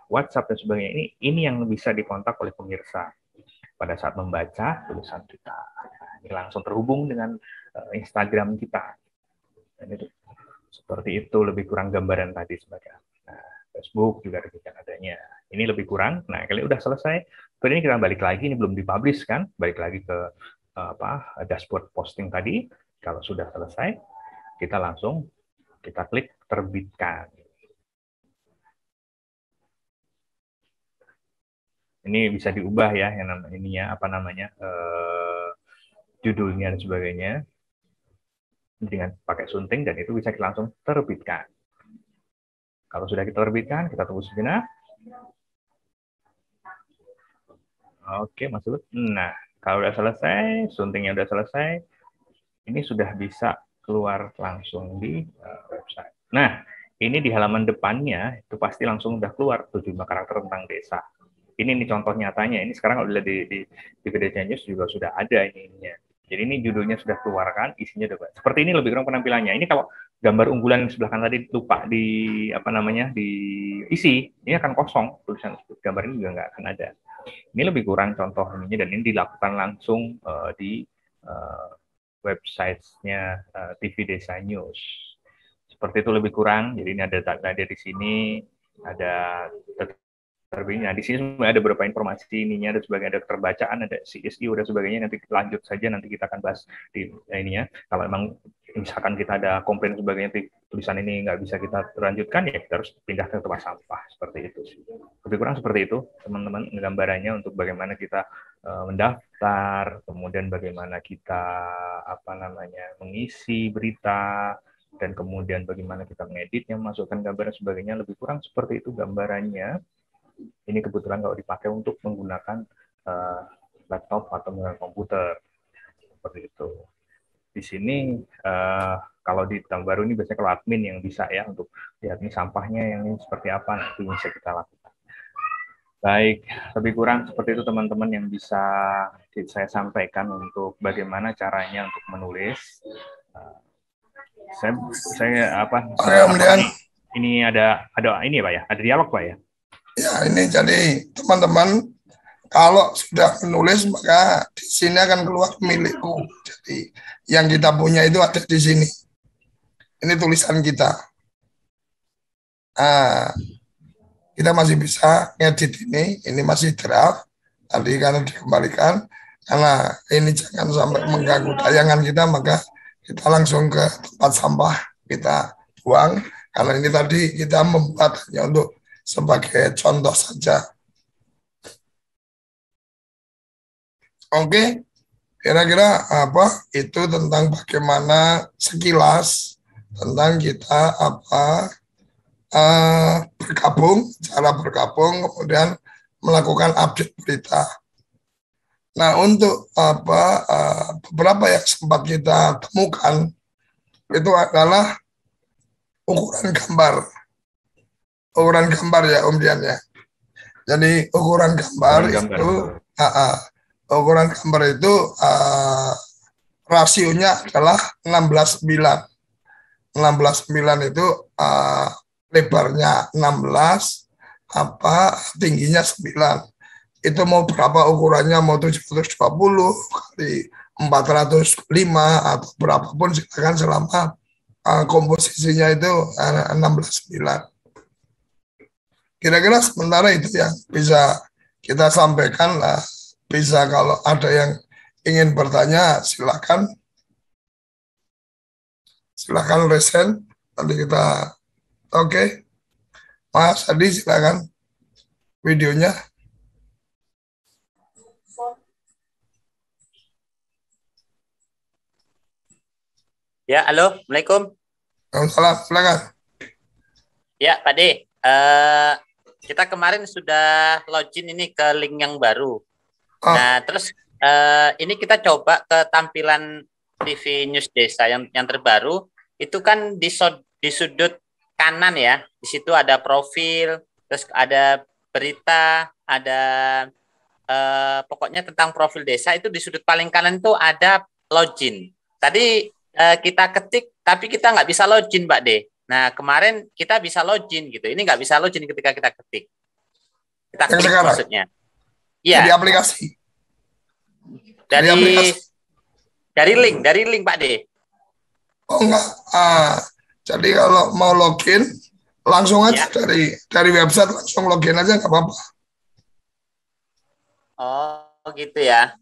WhatsApp dan sebagainya. Ini yang bisa dikontak oleh pemirsa pada saat membaca tulisan kita. Nah, ini langsung terhubung dengan Instagram kita. Dan itu seperti itu lebih kurang gambaran tadi sebagai. Nah, Facebook juga demikian adanya. Ini lebih kurang. Nah, kalau udah selesai, kemudian kita balik lagi. Ini belum dipublish kan? Balik lagi ke dashboard posting tadi. Kalau sudah selesai, kita langsung klik terbitkan. Ini bisa diubah ya, yang ininya judulnya dan sebagainya dengan pakai sunting, dan itu bisa kita langsung terbitkan. Kalau sudah kita terbitkan, kita tunggu sejenak. Oke, masuk. Nah, kalau sudah selesai, suntingnya sudah selesai. Ini sudah bisa keluar langsung di website. Nah, ini di halaman depannya itu pasti langsung udah keluar 75 karakter tentang desa. Ini contoh nyatanya. Ini sekarang kalau dilihat di Video News juga sudah ada ininya. Jadi ini judulnya sudah keluar kan, isinya udah. Seperti ini lebih kurang penampilannya. Ini kalau gambar unggulan sebelah kanan tadi lupa diisi, ini akan kosong, tulisan gambar ini juga nggak akan ada. Ini lebih kurang contoh ininya, dan ini dilakukan langsung di website-nya TV Desa News. Seperti itu lebih kurang. Jadi ini ada di sini, ada terbitnya. Di sini ada beberapa informasi ininya, ada sebagai ada keterbacaan, ada CSU dan sebagainya. Nanti lanjut saja, nanti kita akan bahas di ininya. Kalau memang misalkan kita ada komplain sebagainya, tulisan ini nggak bisa kita lanjutkan, ya kita harus pindah ke tempat sampah. Seperti itu sih. Lebih kurang seperti itu, teman-teman, gambarannya untuk bagaimana kita mendaftar, kemudian bagaimana kita mengisi berita, dan kemudian bagaimana kita mengeditnya, memasukkan gambar dan sebagainya. Lebih kurang seperti itu gambarannya. Ini kebetulan kalau dipakai untuk menggunakan laptop atau menggunakan komputer, seperti itu. Di sini kalau di tahun baru ini biasanya kalau admin yang bisa ya untuk lihat ini sampahnya yang ini seperti apa, nah, itu bisa kita lakukan. Baik, lebih kurang seperti itu teman-teman yang bisa saya sampaikan untuk bagaimana caranya untuk menulis. Ini ada ini Pak ya, ada dialog Pak ya. Ya, ini jadi teman-teman kalau sudah menulis maka di sini akan keluar milikku. Jadi yang kita punya itu ada di sini. Ini tulisan kita. Ah, kita masih bisa ngedit ini masih draft. Tadi karena dikembalikan, karena ini jangan sampai mengganggu tayangan kita, maka kita langsung ke tempat sampah, kita buang. Karena ini tadi kita membuatnya untuk sebagai contoh saja. Oke, kira-kira apa itu tentang bagaimana sekilas tentang kita bergabung, cara bergabung, kemudian melakukan update berita. Nah, untuk beberapa yang sempat kita temukan itu adalah ukuran gambar. Ukuran gambar ya Om Dian ya. Jadi ukuran gambar Ukuran gambar. itu ukuran gambar itu rasionya adalah 16:9. 16:9 itu lebarnya 16, tingginya 9. Itu mau berapa ukurannya, mau 720 kali 405 atau berapapun silakan, selama komposisinya itu 16:9. Kira-kira sementara itu yang bisa kita sampaikan. Bisa kalau ada yang ingin bertanya silakan. Silakan resen. Nanti kita oke. Mas Adi silakan videonya. Ya, halo, Assalamualaikum. Waalaikumsalam, silakan. Ya, Pak D, kita kemarin sudah login ini ke link yang baru. Nah, terus ini kita coba ke tampilan TV News Desa yang terbaru. Itu kan di sudut kanan ya. Di situ ada profil, terus ada berita, ada pokoknya tentang profil desa. Itu di sudut paling kanan itu ada login. Tadi kita ketik, tapi kita nggak bisa login, Pak D. Nah, kemarin kita bisa login gitu. Ini nggak bisa login ketika kita ketik. Kita Yang klik sekarang maksudnya. Iya. Dari aplikasi. Dari link Pak D. Oh enggak. Jadi kalau mau login langsung aja Ya. dari website, langsung login aja nggak apa-apa. Oh, gitu ya.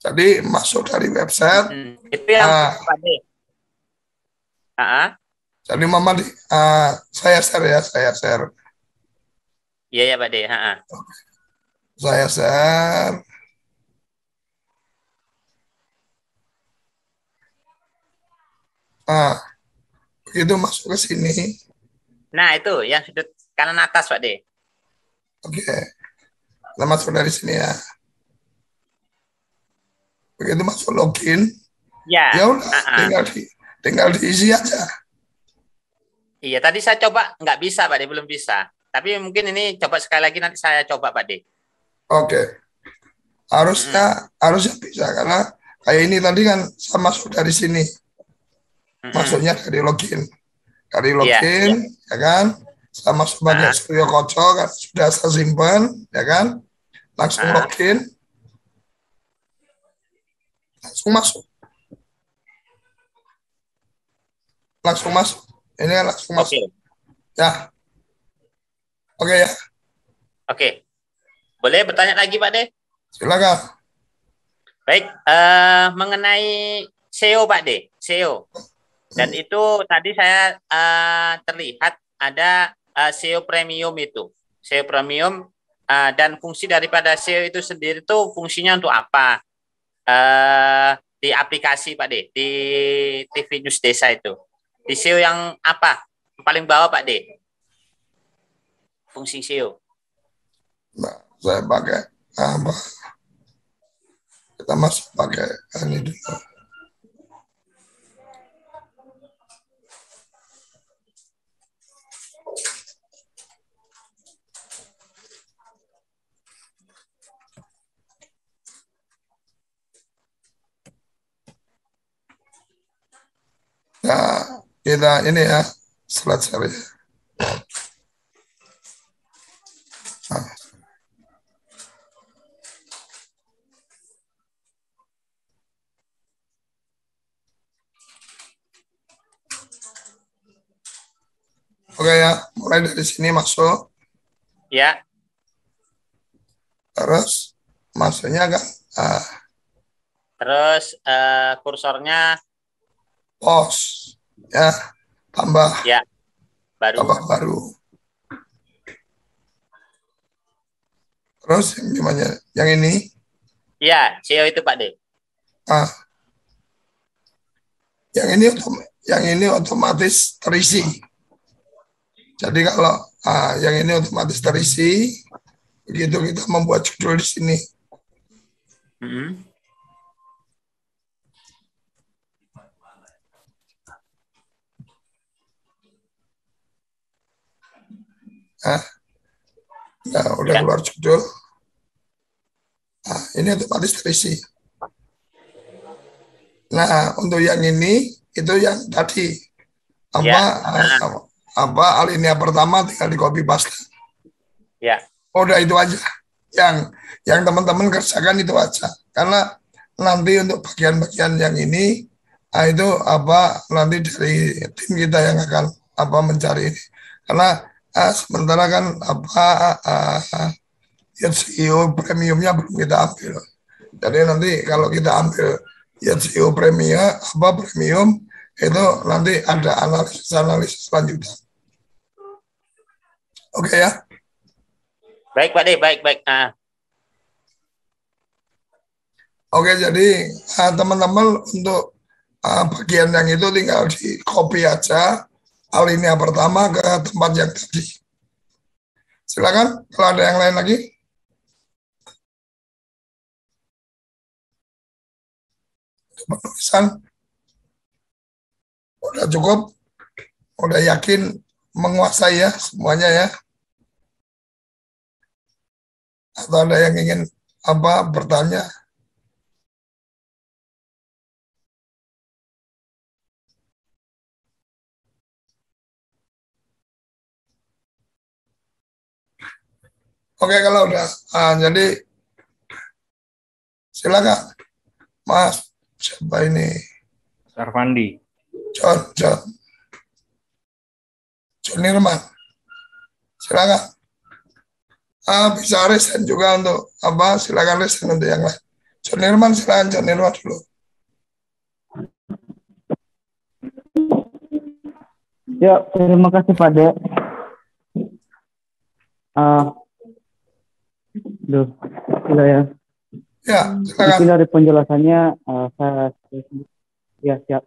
Jadi masuk dari website. Itu yang Pak D. Jadi Mama saya share ya, saya share. Iya ya Pak D. Saya share. Begitu masuk ke sini. Nah, itu yang sudut kanan atas, Pak D. Oke. Kita masuk dari sini ya. Begitu masuk login. Ya. Ya udah, tinggal diisi aja. Iya, tadi saya coba nggak bisa, Pak D, belum bisa. Tapi mungkin ini coba sekali lagi, nanti saya coba, Pak D. Oke. Harusnya bisa, karena kayak ini tadi kan saya masuk dari sini. Masuknya dari login. Dari login, ya kan? Saya masuk pakai Suryo Koco, kan sudah saya simpan, ya kan? Langsung login. Langsung masuk. Langsung masuk. Ini langsung masuk. Ya. Oke ya. Oke. Boleh bertanya lagi, Pak D? Silakan. Baik, mengenai SEO, Pak D, SEO. Dan itu tadi saya terlihat ada SEO premium itu. SEO premium dan fungsi daripada SEO itu sendiri itu fungsinya untuk apa? Di aplikasi, Pak D, di TV News Desa itu. Di SEO yang apa? Paling bawah, Pak D. Fungsi SEO. Nah, saya pakai apa? Kita masuk pakai ini dulu. Nah, kita ini ya, slide share ya. Oke ya, mulai dari sini masuk. Ya. Terus masuknya kan Terus kursornya pos ya, tambah ya baru. baru. Terus yang gimana? Yang ini? Ya, SEO itu Pak D. Yang ini otomatis terisi. Jadi kalau yang ini otomatis terisi, begitu kita membuat judul di sini. Udah keluar judul. Ini otomatis terisi. Nah, untuk yang ini itu yang tadi alinea pertama tinggal di copy paste. Ya. Udah itu aja. Yang teman-teman kerjakan itu aja. Karena nanti untuk bagian-bagian yang ini itu nanti dari tim kita yang akan mencari ini. Karena sementara kan SEO premiumnya belum kita ambil. Jadi nanti kalau kita ambil SEO premium itu nanti ada analisis selanjutnya. Oke ya. Baik Pak D, baik. Oke, jadi teman-teman untuk bagian yang itu tinggal di copy aja alinea pertama ke tempat yang tadi. Silakan kalau ada yang lain lagi. Penulisan udah cukup, udah yakin menguasai ya semuanya ya. Atau ada yang ingin bertanya? Oke, kalau udah, jadi silakan, Mas. Siapa ini? Sarvandi. John Nirman. Silakan. Bisa resign juga untuk silakan resign untuk yang lain. John Nirman, silakan John Nirman dulu. Ya, terima kasih Pak De. Ya. Ya, silakan. Mungkin dari penjelasannya siap.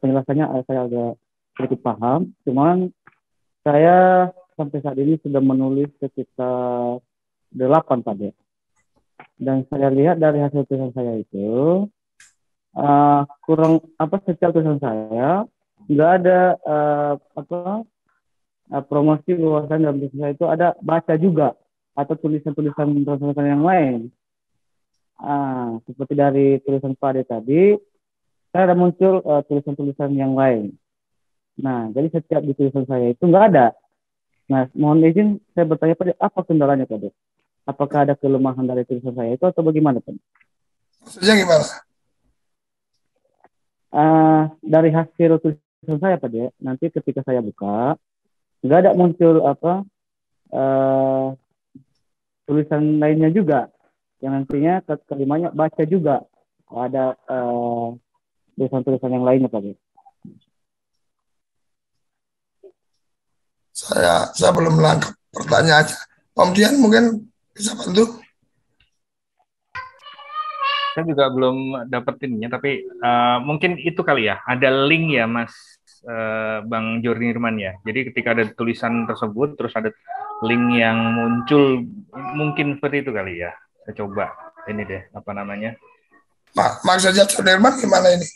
Penjelasannya saya agak sedikit paham. Cuman saya sampai saat ini sudah menulis sekitar 8 Pak De. Dan saya lihat dari hasil tulisan saya itu kurang setiap tulisan saya nggak ada promosi wawasan dalam tulisan saya itu ada baca juga atau tulisan-tulisan yang lain. Seperti dari tulisan Pak De tadi, saya ada muncul tulisan-tulisan yang lain. Nah, jadi setiap di tulisan saya itu nggak ada. Nah, mohon izin saya bertanya Pak De, apa kendalanya Pak De? Apakah ada kelemahan dari tulisan saya itu atau bagaimana Pak De? Maksudnya gimana? Dari hasil tulisan saya Pak De, nanti ketika saya buka, nggak ada muncul tulisan lainnya juga. Yang nantinya kelimanya baca juga. Ada tulisan-tulisan yang lainnya Pak De. Saya belum menangkap pertanyaannya. Om Dian mungkin bisa bantu? Saya juga belum dapetinnya, tapi mungkin itu kali ya. Ada link ya, Mas Bang Jornirman ya. Jadi ketika ada tulisan tersebut, terus ada link yang muncul, mungkin seperti itu kali ya. Saya coba ini deh, apa namanya? Maksudnya Jornirman gimana ini?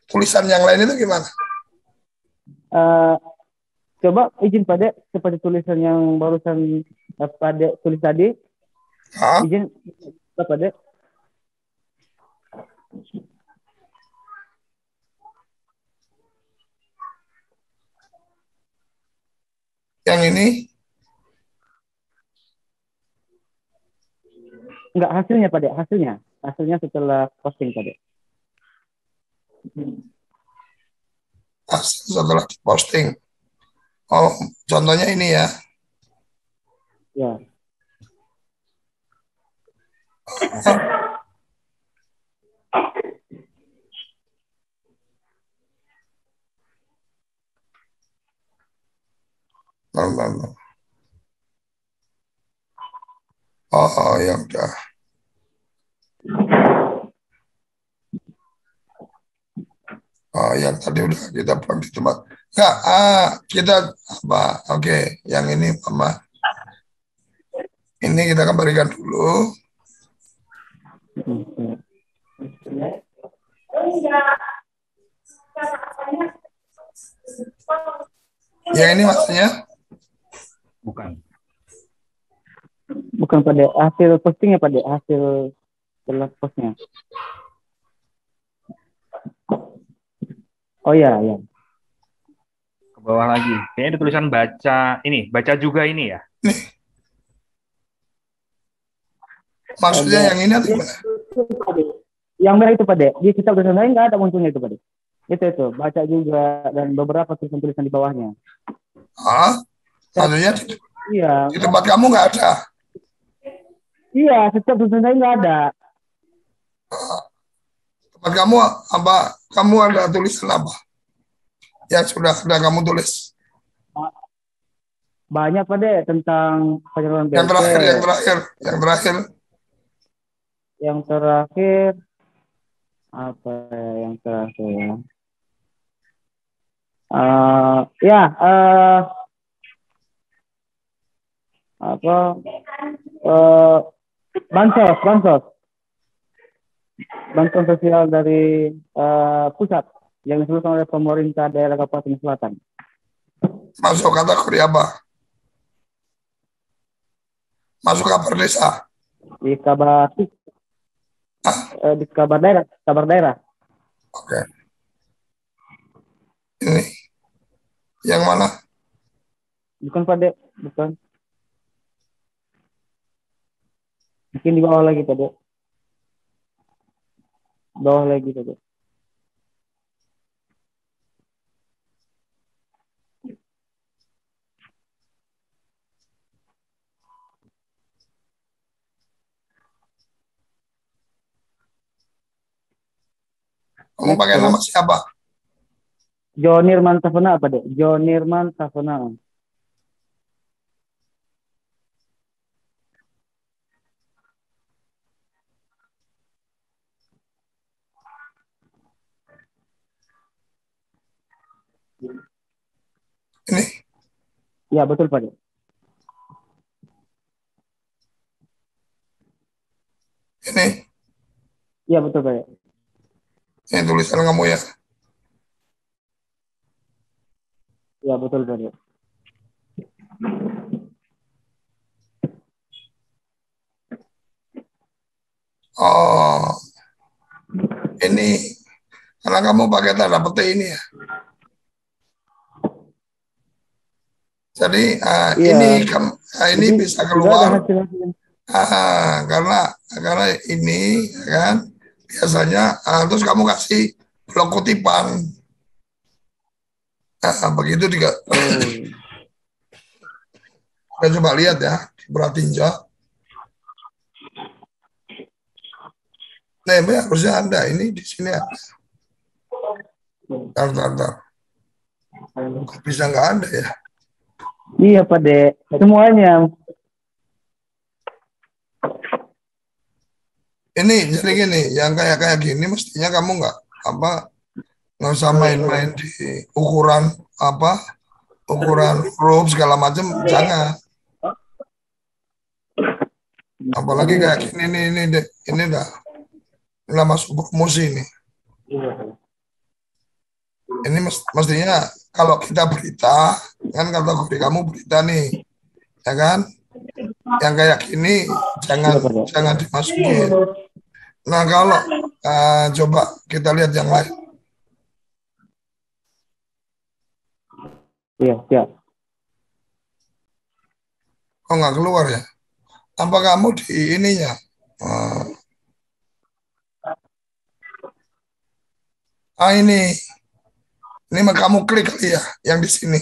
Tulisan yang lain itu gimana? Coba izin Pak De, seperti tulisan yang barusan Pak De tulis tadi. Izin Pak De. Yang ini? Enggak, hasilnya Pak De, hasilnya setelah posting Pak De. Hasil setelah posting. Oh, contohnya ini ya. Ya. Bentar, bentar, bentar. Oh, ya udah. Oh, yang tadi udah kita buat di tempat. Enggak, kita apa? Oke, yang ini Mama. Ini kita kembalikan dulu. Yang ini maksudnya? Bukan. Bukan pada hasil postingnya, pada hasil setelah postnya. Oh ya, ya. Ke bawah lagi. Kayaknya ada tulisan baca ini, baca juga ini ya. Nih. Maksudnya yang ini atau gimana? Yang merah itu Pak De. Di kitab tulisan lain nggak ada munculnya itu Pak De. Itu baca juga dan beberapa tulisan-tulisan di bawahnya. Maksudnya Iya. di tempat kamu nggak ada? Iya, setiap tulisan lain nggak ada. Tempat kamu apa? Kamu ada tulisan apa? Yang sudah ada kamu tulis? Banyak Pak De tentang penyaluran BLT. Yang terakhir. Yang terakhir apa yang terakhir ya? Bantuan sosial dari pusat yang diseluruhkan oleh pemerintah daerah Kabupaten Selatan. Masuk kategori apa? Masuk kabar desa? Di kabar daerah. Oke. Ini yang mana? Bukan Pak De, bukan. Mungkin di bawah lagi Pak De. Bawah lagi Pak De. Kamu pakai nama siapa? Jonirman Safona apa deh? Jonirman Safona. Ini? Ya betul Pak. Ini? Ya betul Pak. Ini tulisan kamu ya? Ya betul Pak. Oh, ini karena kamu pakai tanda petik ini ya. Jadi ini bisa keluar karena ini kan biasanya terus kamu kasih blok kutipan. Begitu juga. Kita coba lihat ya, bertinjau. Nah, harusnya ada ini di sini ada. Bentar. Kok bisa nggak ada ya? Iya Pak De, semuanya. Ini jadi gini, yang kayak gini mestinya kamu nggak usah main-main di ukuran huruf segala macam, jangan. Apalagi kayak gini ini udah masuk promosi ini. Ini mestinya kalau kita berita, kan kategori kamu berita nih, ya kan? Yang kayak gini jangan dimasukin. Nah kalau coba kita lihat yang lain. Iya. Kok nggak keluar ya? Apa kamu di ininya? Ini kamu klik kali ya, yang di sini.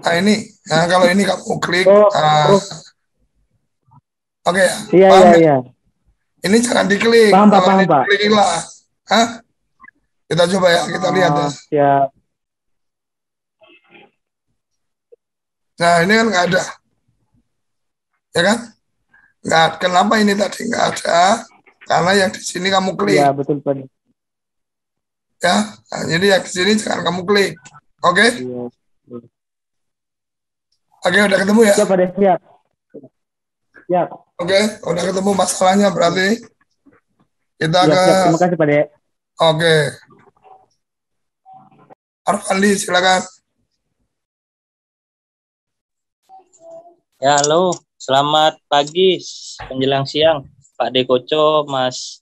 Nah ini, nah kalau ini kamu klik, Oh, oke ya, iya, paham iya, ya? iya. Ini jangan diklik, Paham, Pak, kalau paham, ini Pak. diklik hilang. Hah? Kita coba ya, kita lihat ya. Oh, siap. Nah ini kan nggak ada, ya kan? Nggak, kenapa ini tadi nggak ada? Karena yang di sini kamu klik, Iya, betul, Pak. ya. Nah, jadi yang di sini jangan kamu klik, oke? Iya. Oke, udah ketemu ya? Siap, Pak, siap. Siap. Oke, udah ketemu masalahnya berarti kita Siap, ke, siap. Terima kasih, Pak. oke, Arfandi silakan. Ya, halo. Selamat pagi menjelang siang, Pak Dekoco, Mas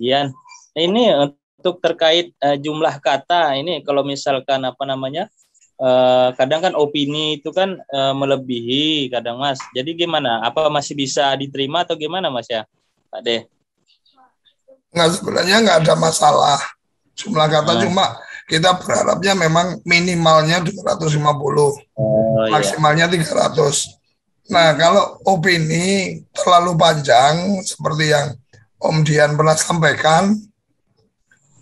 Dian. Ini untuk terkait jumlah kata, ini kalau misalkan apa namanya, kadang kan opini itu kan melebihi kadang, Mas. Jadi gimana? Apa masih bisa diterima atau gimana, Mas ya, Pak De? Nggak, sebenarnya nggak ada masalah jumlah kata, Nah. cuma kita berharapnya memang minimalnya 250, Oh, maksimalnya 300. Nah, kalau opini terlalu panjang seperti yang Om Dian pernah sampaikan,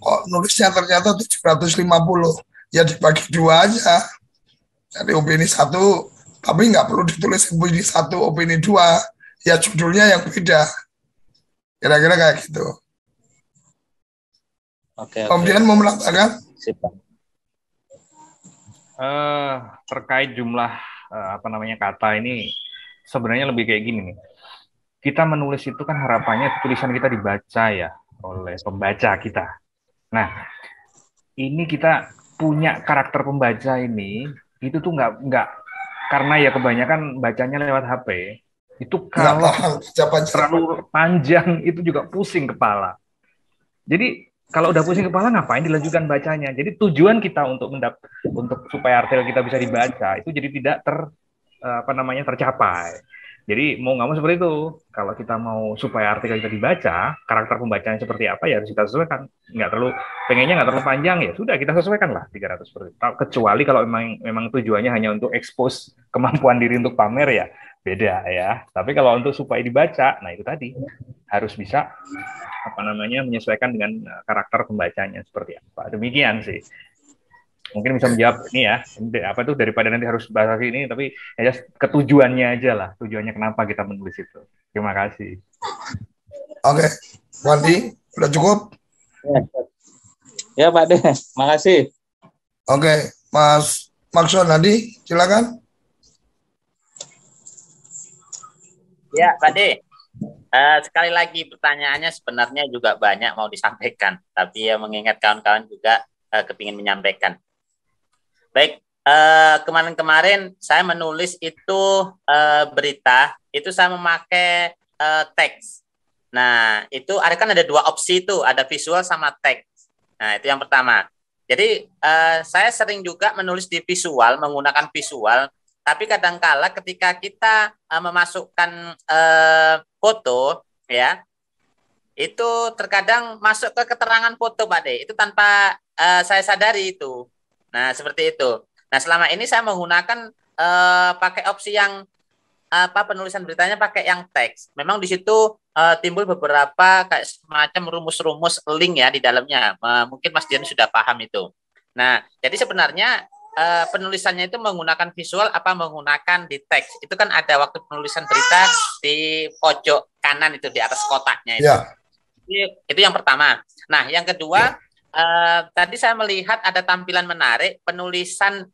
kok nulisnya ternyata 750, ya dibagi dua aja. Jadi opini satu, tapi nggak perlu ditulis opini satu, opini dua, ya judulnya yang beda. Kira-kira kayak gitu. Oke. Om Dian mau menambahkan? Sip, Pak. Terkait jumlah kata ini sebenarnya lebih kayak gini nih. Kita menulis itu kan harapannya tulisan kita dibaca ya oleh pembaca kita. Nah, ini kita punya karakter pembaca ini itu tuh nggak karena ya kebanyakan bacanya lewat HP. Itu kalau terlalu panjang itu juga pusing kepala. Jadi kalau udah pusing kepala ngapain dilanjutkan bacanya? Jadi tujuan kita untuk supaya artikel kita bisa dibaca itu jadi tidak tercapai. Jadi mau nggak mau seperti itu. Kalau kita mau supaya artikel kita dibaca, karakter pembacanya seperti apa ya harus kita sesuaikan. Pengennya nggak terlalu panjang ya sudah kita sesuaikan lah 300 seperti itu. Kecuali kalau memang tujuannya hanya untuk expose kemampuan diri untuk pamer ya beda ya. Tapi kalau untuk supaya dibaca, nah itu tadi harus bisa menyesuaikan dengan karakter pembacanya seperti apa. Demikian sih. Mungkin bisa menjawab ini ya, daripada nanti harus bahas ini, tapi ya ketujuannya aja lah, tujuannya kenapa kita menulis itu. Terima kasih. Oke, Wandi, udah cukup? Ya, Pak De, makasih. Oke, Mas Makson Nadi, silakan. Ya, Pak De. Sekali lagi pertanyaannya sebenarnya juga banyak mau disampaikan, tapi ya mengingat kawan-kawan juga kepingin menyampaikan. Baik, kemarin-kemarin saya menulis itu berita, itu saya memakai teks. Nah, itu ada dua opsi itu, ada visual sama teks. Nah, itu yang pertama. Jadi, saya sering juga menulis di visual, menggunakan visual, tapi kadangkala ketika kita memasukkan foto, ya, itu terkadang masuk ke keterangan foto, Pak De. Itu tanpa saya sadari itu. Nah, seperti itu. Nah, selama ini saya menggunakan pakai opsi yang penulisan beritanya pakai yang teks. Memang di situ timbul beberapa kayak semacam rumus-rumus link ya di dalamnya. Mungkin Mas Dian sudah paham itu. Nah, jadi sebenarnya penulisannya itu menggunakan visual apa menggunakan di teks. Itu kan ada waktu penulisan berita di pojok kanan itu di atas kotaknya itu. Ya. Itu yang pertama. Nah, yang kedua, tadi saya melihat ada tampilan menarik, penulisan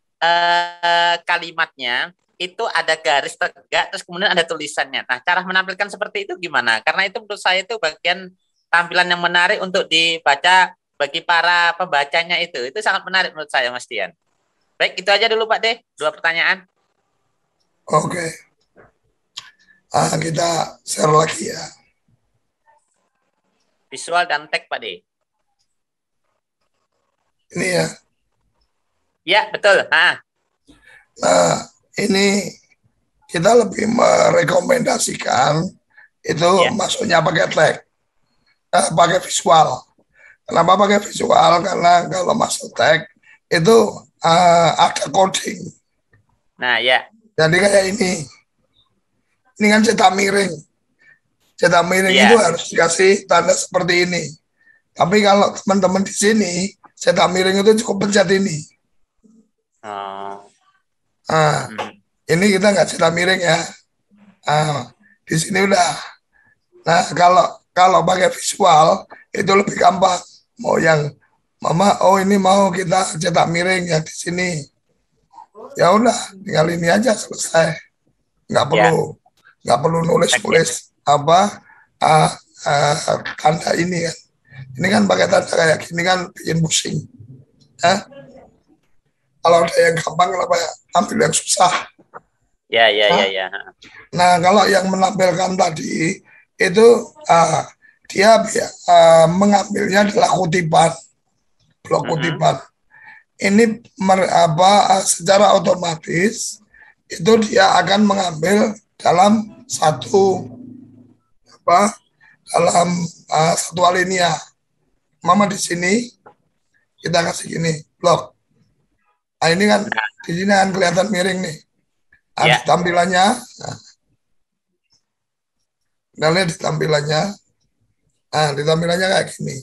kalimatnya itu ada garis tegak, terus kemudian ada tulisannya. Nah, cara menampilkan seperti itu gimana? Karena itu menurut saya itu bagian tampilan yang menarik untuk dibaca bagi para pembacanya itu. Itu sangat menarik menurut saya, Mas Dian. Baik, itu aja dulu Pak De, 2 pertanyaan. Oke. Kita share lagi ya. Visual dan teks Pak De. Ini ya. Ya, betul. Nah, ini kita lebih merekomendasikan itu masuknya pakai teks, pakai visual. Kenapa pakai visual? Karena kalau masuk teks itu ada coding. Nah, ya. Jadi kayak ini. Ini kan cetak miring. Cetak miring Iya. itu harus dikasih tanda seperti ini. Tapi kalau teman-teman di sini, cetak miring itu cukup pencet ini. Oh. Nah, ini kita nggak cetak miring ya. Nah, di sini udah. Nah, kalau pakai visual itu lebih gampang. Mau yang Mama, oh ini mau kita cetak miring yang di sini. Ya udah, tinggal ini aja selesai. Nggak perlu nulis-nulis apa tanda ini kan. Ini kan pakai tanda kayak gini kan bikin pusing. Ya? Kalau ada yang gampang, kenapa ambil yang susah? Ya. Nah, kalau yang menampilkan tadi itu dia mengambilnya adalah kutipan, blok kutipan. Ini secara otomatis itu dia akan mengambil dalam satu alinea. Mama di sini kita kasih gini blok. Nah, ini kan di sini kan kelihatan miring nih. Ada tampilannya. Nah, lihat di tampilannya. Nah, di tampilannya kayak gini.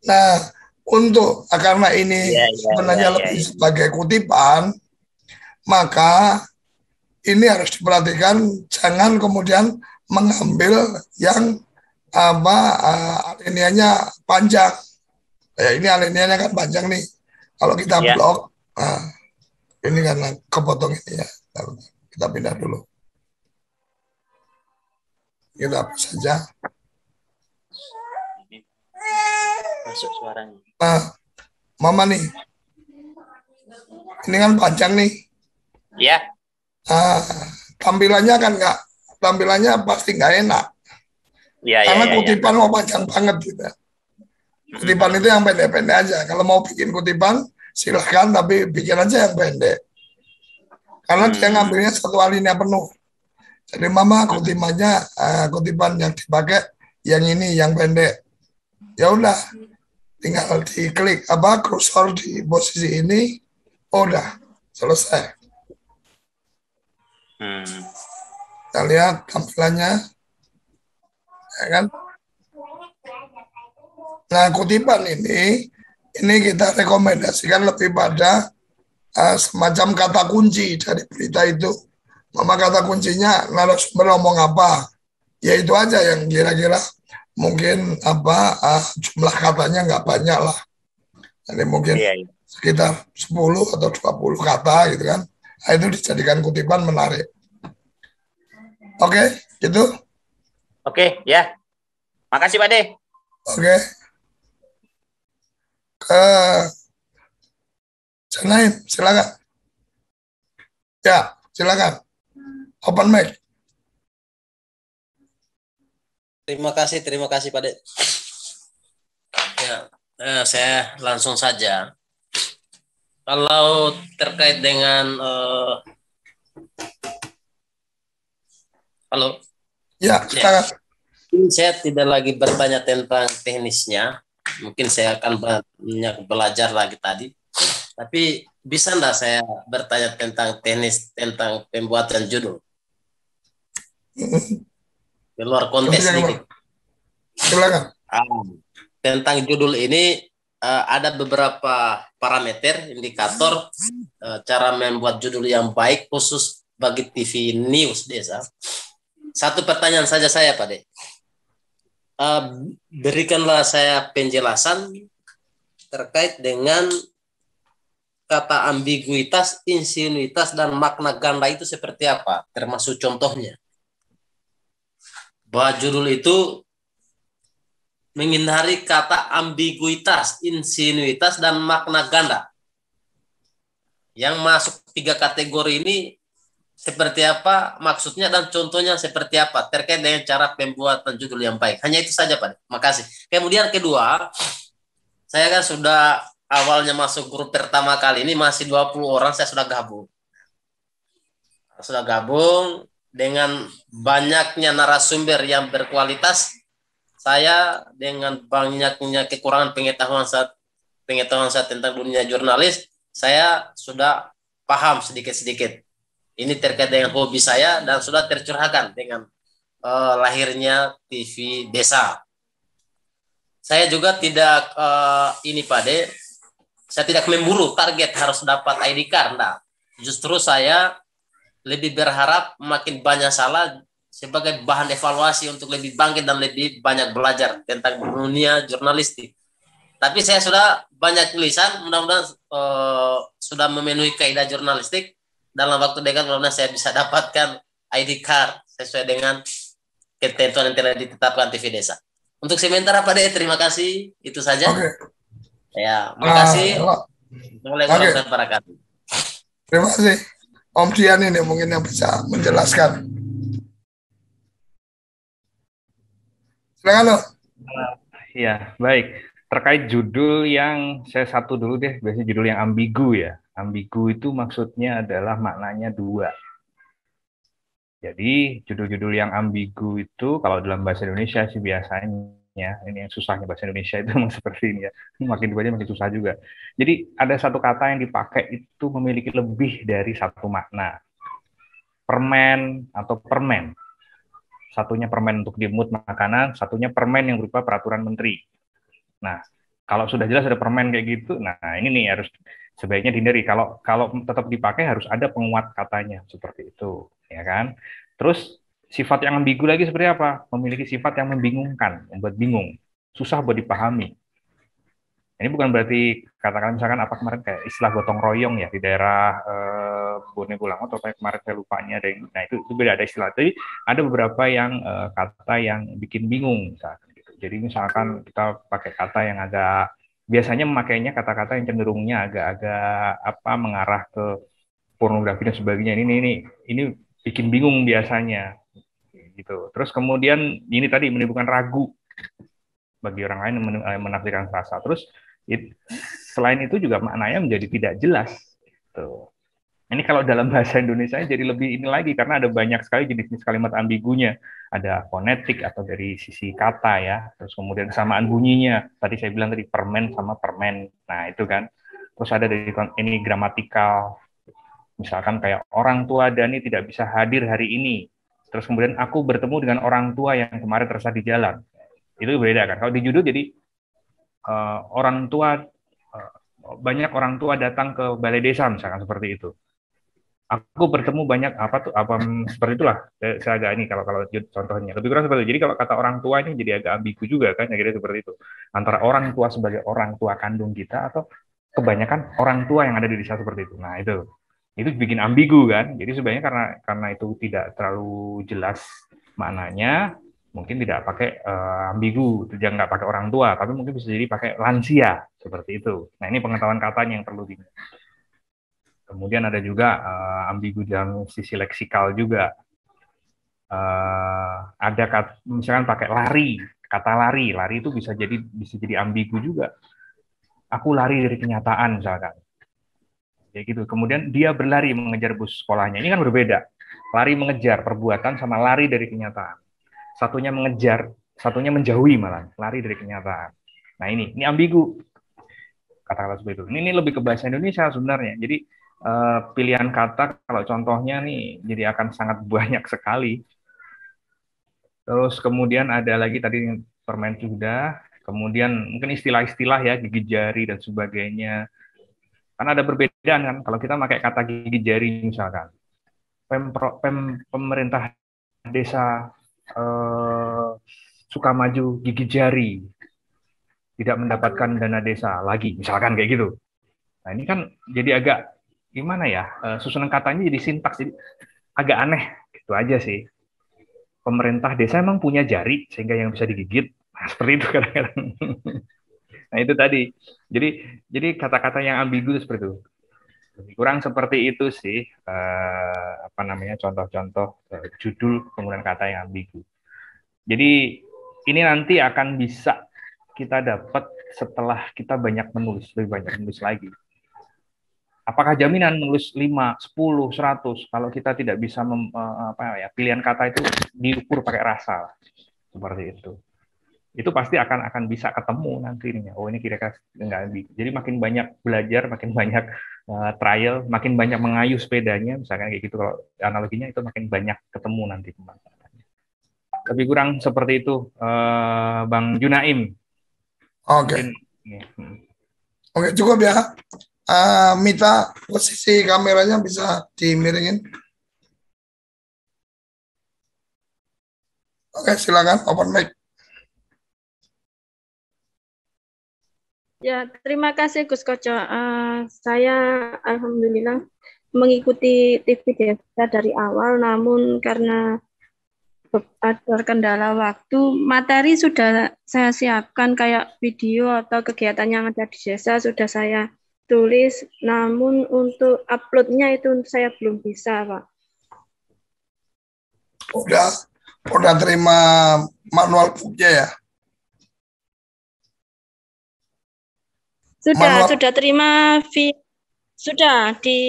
Nah, karena ini sebenarnya lebih sebagai kutipan, maka ini harus diperhatikan, jangan kemudian mengambil yang alineanya panjang. Ya, ini alineanya kan panjang nih. Kalau kita blok, ini karena kepotong ini ya. Kita pindah dulu. Kita hapus saja. Masuk suaranya. Nah, Mama nih, ini kan panjang nih. Ya. Tampilannya kan tampilannya pasti nggak enak. Karena kutipan mau panjang banget gitu. Kutipan itu yang pendek-pendek aja. Kalau mau bikin kutipan, silahkan, tapi bikin aja yang pendek. Karena dia ngambilnya satu alinea penuh. Jadi Mama kutipan yang dipakai yang ini, yang pendek. Ya udah, tinggal diklik kursor di posisi ini, udah selesai. Kita lihat tampilannya, ya kan? Nah, kutipan ini kita rekomendasikan lebih pada semacam kata kunci dari berita itu. Mama kata kuncinya narasumber ngomong apa, ya itu aja yang kira-kira mungkin jumlah katanya nggak banyak lah. Jadi mungkin sekitar 10 atau 20 kata gitu kan. Nah, itu dijadikan kutipan menarik. Oke, gitu. Oke, ya. Makasih Pak De. Oke. Ke Janaim, silakan. Ya, silakan. Open mic. Terima kasih Pak De. Ya, saya langsung saja. Kalau terkait dengan halo. Ya, silakan. Saya tidak lagi bertanya tentang teknisnya. Mungkin saya akan banyak belajar lagi tadi. Tapi bisa enggak saya bertanya tentang teknis, tentang pembuatan judul? Di luar konteks sedikit. Silakan. Tentang judul ini ada beberapa parameter, indikator cara membuat judul yang baik khusus bagi TV News Desa. Satu pertanyaan saja saya Pak De. Berikanlah saya penjelasan terkait dengan kata ambiguitas, insinuitas, dan makna ganda itu seperti apa? Termasuk contohnya. Bahwa judul itu menghindari kata ambiguitas, insinuitas, dan makna ganda. Yang masuk 3 kategori ini seperti apa maksudnya dan contohnya seperti apa terkait dengan cara pembuatan judul yang baik. Hanya itu saja Pak. Makasih. Kemudian kedua, saya kan sudah awalnya masuk grup pertama kali ini masih 20 orang saya sudah gabung. Sudah gabung dengan banyaknya narasumber yang berkualitas. Saya dengan banyaknya kekurangan pengetahuan saya tentang dunia jurnalis, saya sudah paham sedikit-sedikit. Ini terkait dengan hobi saya dan sudah tercurahkan dengan lahirnya TV Desa. Saya juga tidak ini Pak De, saya tidak memburu target harus dapat ID card. Nah, justru saya lebih berharap makin banyak salah sebagai bahan evaluasi untuk lebih bangkit dan lebih banyak belajar tentang dunia jurnalistik. Tapi saya sudah banyak tulisan, mudah-mudahan sudah memenuhi kaidah jurnalistik. Dalam waktu dekat mudah-mudahan saya bisa dapatkan ID card sesuai dengan ketentuan yang telah ditetapkan TV Desa. Untuk sementara Pak De, terima kasih. Itu saja. Oke. Ya, makasih. Oke. Terima kasih. Om Dian ini mungkin yang bisa menjelaskan. Silakan Om. Ya, baik. Terkait judul yang saya satu dulu deh, biasanya judul yang ambigu ya. Ambigu itu maksudnya adalah maknanya dua. Jadi judul-judul yang ambigu itu kalau dalam bahasa Indonesia sih biasanya, ini yang susahnya bahasa Indonesia itu memang seperti ini ya. Makin dibaca makin susah juga. Jadi ada satu kata yang dipakai itu memiliki lebih dari satu makna. Permen atau permen. Satunya permen untuk dimut makanan, satunya permen yang berupa peraturan menteri. Nah, kalau sudah jelas ada permen kayak gitu, nah ini nih harus sebaiknya dihindari. Kalau tetap dipakai harus ada penguat katanya seperti itu, ya kan? Terus sifat yang ambigu lagi seperti apa? Memiliki sifat yang membingungkan, membuat bingung, susah buat dipahami. Ini bukan berarti katakan misalkan apa kemarin kayak istilah gotong royong ya di daerah Bone Bolango atau kayak kemarin saya lupanya ada yang, nah itu beda ada istilah. Jadi ada beberapa yang kata yang bikin bingung misalkan. Jadi misalkan kita pakai kata yang agak biasanya memakainya kata-kata yang cenderungnya agak mengarah ke pornografi dan sebagainya. Ini bikin bingung biasanya gitu. Terus kemudian ini tadi menimbulkan ragu bagi orang lain yang menafsirkan frasa. Terus selain itu juga maknanya menjadi tidak jelas. Tuh. Ini kalau dalam bahasa Indonesia jadi lebih ini lagi karena ada banyak sekali jenis-jenis kalimat ambigunya. Ada fonetik atau dari sisi kata ya. Terus kemudian kesamaan bunyinya. Tadi saya bilang tadi permen sama permen. Nah itu kan. Terus ada dari ini gramatikal. Misalkan kayak orang tua Dani tidak bisa hadir hari ini. Terus kemudian aku bertemu dengan orang tua yang kemarin tersesat di jalan. Itu beda kan. Kalau di judul jadi orang tua banyak orang tua datang ke balai desa misalkan seperti itu. Aku bertemu banyak seperti itulah saya agak ini kalau contohnya lebih kurang seperti itu. Jadi kalau kata orang tua ini jadi agak ambigu juga kan kira seperti itu antara orang tua sebagai orang tua kandung kita atau kebanyakan orang tua yang ada di desa seperti itu. Nah itu bikin ambigu kan. Jadi sebenarnya karena itu tidak terlalu jelas maknanya mungkin tidak pakai ambigu, jangan nggak pakai orang tua, tapi mungkin bisa jadi pakai lansia seperti itu. Nah ini pengetahuan katanya yang perlu di. Kemudian ada juga ambigu dalam sisi leksikal juga. Ada misalkan pakai lari, kata lari itu bisa jadi ambigu juga. Aku lari dari kenyataan misalkan. Ya gitu. Kemudian dia berlari mengejar bus sekolahnya. Ini kan berbeda. Lari mengejar perbuatan sama lari dari kenyataan. Satunya mengejar, satunya menjauhi malah, lari dari kenyataan. Nah ini ambigu. Kata-kata seperti itu. Ini lebih ke bahasa Indonesia sebenarnya. Jadi pilihan kata kalau contohnya nih jadi akan sangat banyak sekali. Terus kemudian ada lagi tadi permen sudah, kemudian mungkin istilah-istilah ya gigi jari dan sebagainya. Karena ada perbedaan kan kalau kita pakai kata gigi jari misalkan. Pemerintah desa Sukamaju gigi jari tidak mendapatkan dana desa lagi misalkan kayak gitu. Nah ini kan jadi agak gimana ya, susunan katanya jadi sintaks, jadi agak aneh, gitu aja sih. Pemerintah desa emang punya jari, sehingga yang bisa digigit, nah, seperti itu kadang-kadang. Nah itu tadi, jadi kata-kata yang ambigu seperti itu. Lebih kurang seperti itu sih, contoh-contoh judul kemudian kata yang ambigu. Jadi ini nanti akan bisa kita dapat setelah kita lebih banyak menulis lagi. Apakah jaminan menulis 5, 10, 100 kalau kita tidak bisa pilihan kata itu diukur pakai rasa seperti itu. Itu pasti akan bisa ketemu nantinya. Oh ini kira-kira enggak. Jadi makin banyak belajar, makin banyak trial, makin banyak mengayuh sepedanya, misalkan kayak gitu. Kalau analoginya itu makin banyak ketemu nanti pemanfaatannya. Lebih kurang seperti itu, Bang Junaim. Oke. Ya. Oke, cukup ya. Mita, posisi kameranya bisa dimiringin. Oke, silakan open mic. Ya, terima kasih Gus Koco. Saya alhamdulillah mengikuti TV Desa dari awal, namun karena ada kendala waktu, materi sudah saya siapkan kayak video atau kegiatan yang ada di desa sudah saya tulis, namun untuk uploadnya itu saya belum bisa, Pak. Udah terima manual booknya ya? Sudah terima sudah di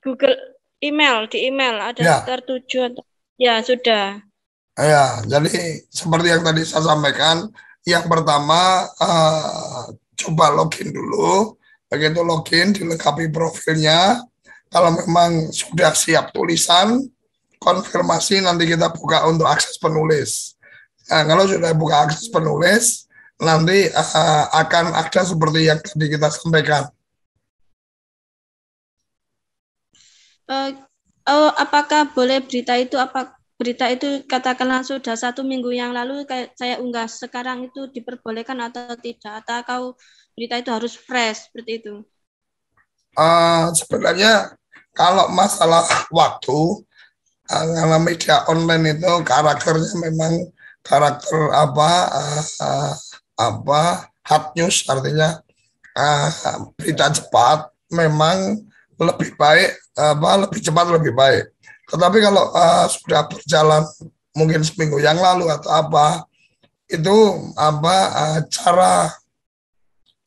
Google email, di email ada ya. sekitar 7 ya sudah. Ya, jadi seperti yang tadi saya sampaikan, yang pertama coba login dulu, begitu login dilengkapi profilnya, kalau memang sudah siap tulisan, konfirmasi nanti kita buka untuk akses penulis. Nah, kalau sudah buka akses penulis, nanti akan ada seperti yang tadi kita sampaikan. Apakah boleh berita itu katakanlah sudah 1 minggu yang lalu kayak saya unggah sekarang itu diperbolehkan atau tidak, atau berita itu harus fresh seperti itu? Sebenarnya kalau masalah waktu, karena media online itu karakternya memang karakter hard news, artinya berita cepat memang lebih baik, lebih cepat lebih baik. Tetapi kalau sudah berjalan mungkin seminggu yang lalu atau itu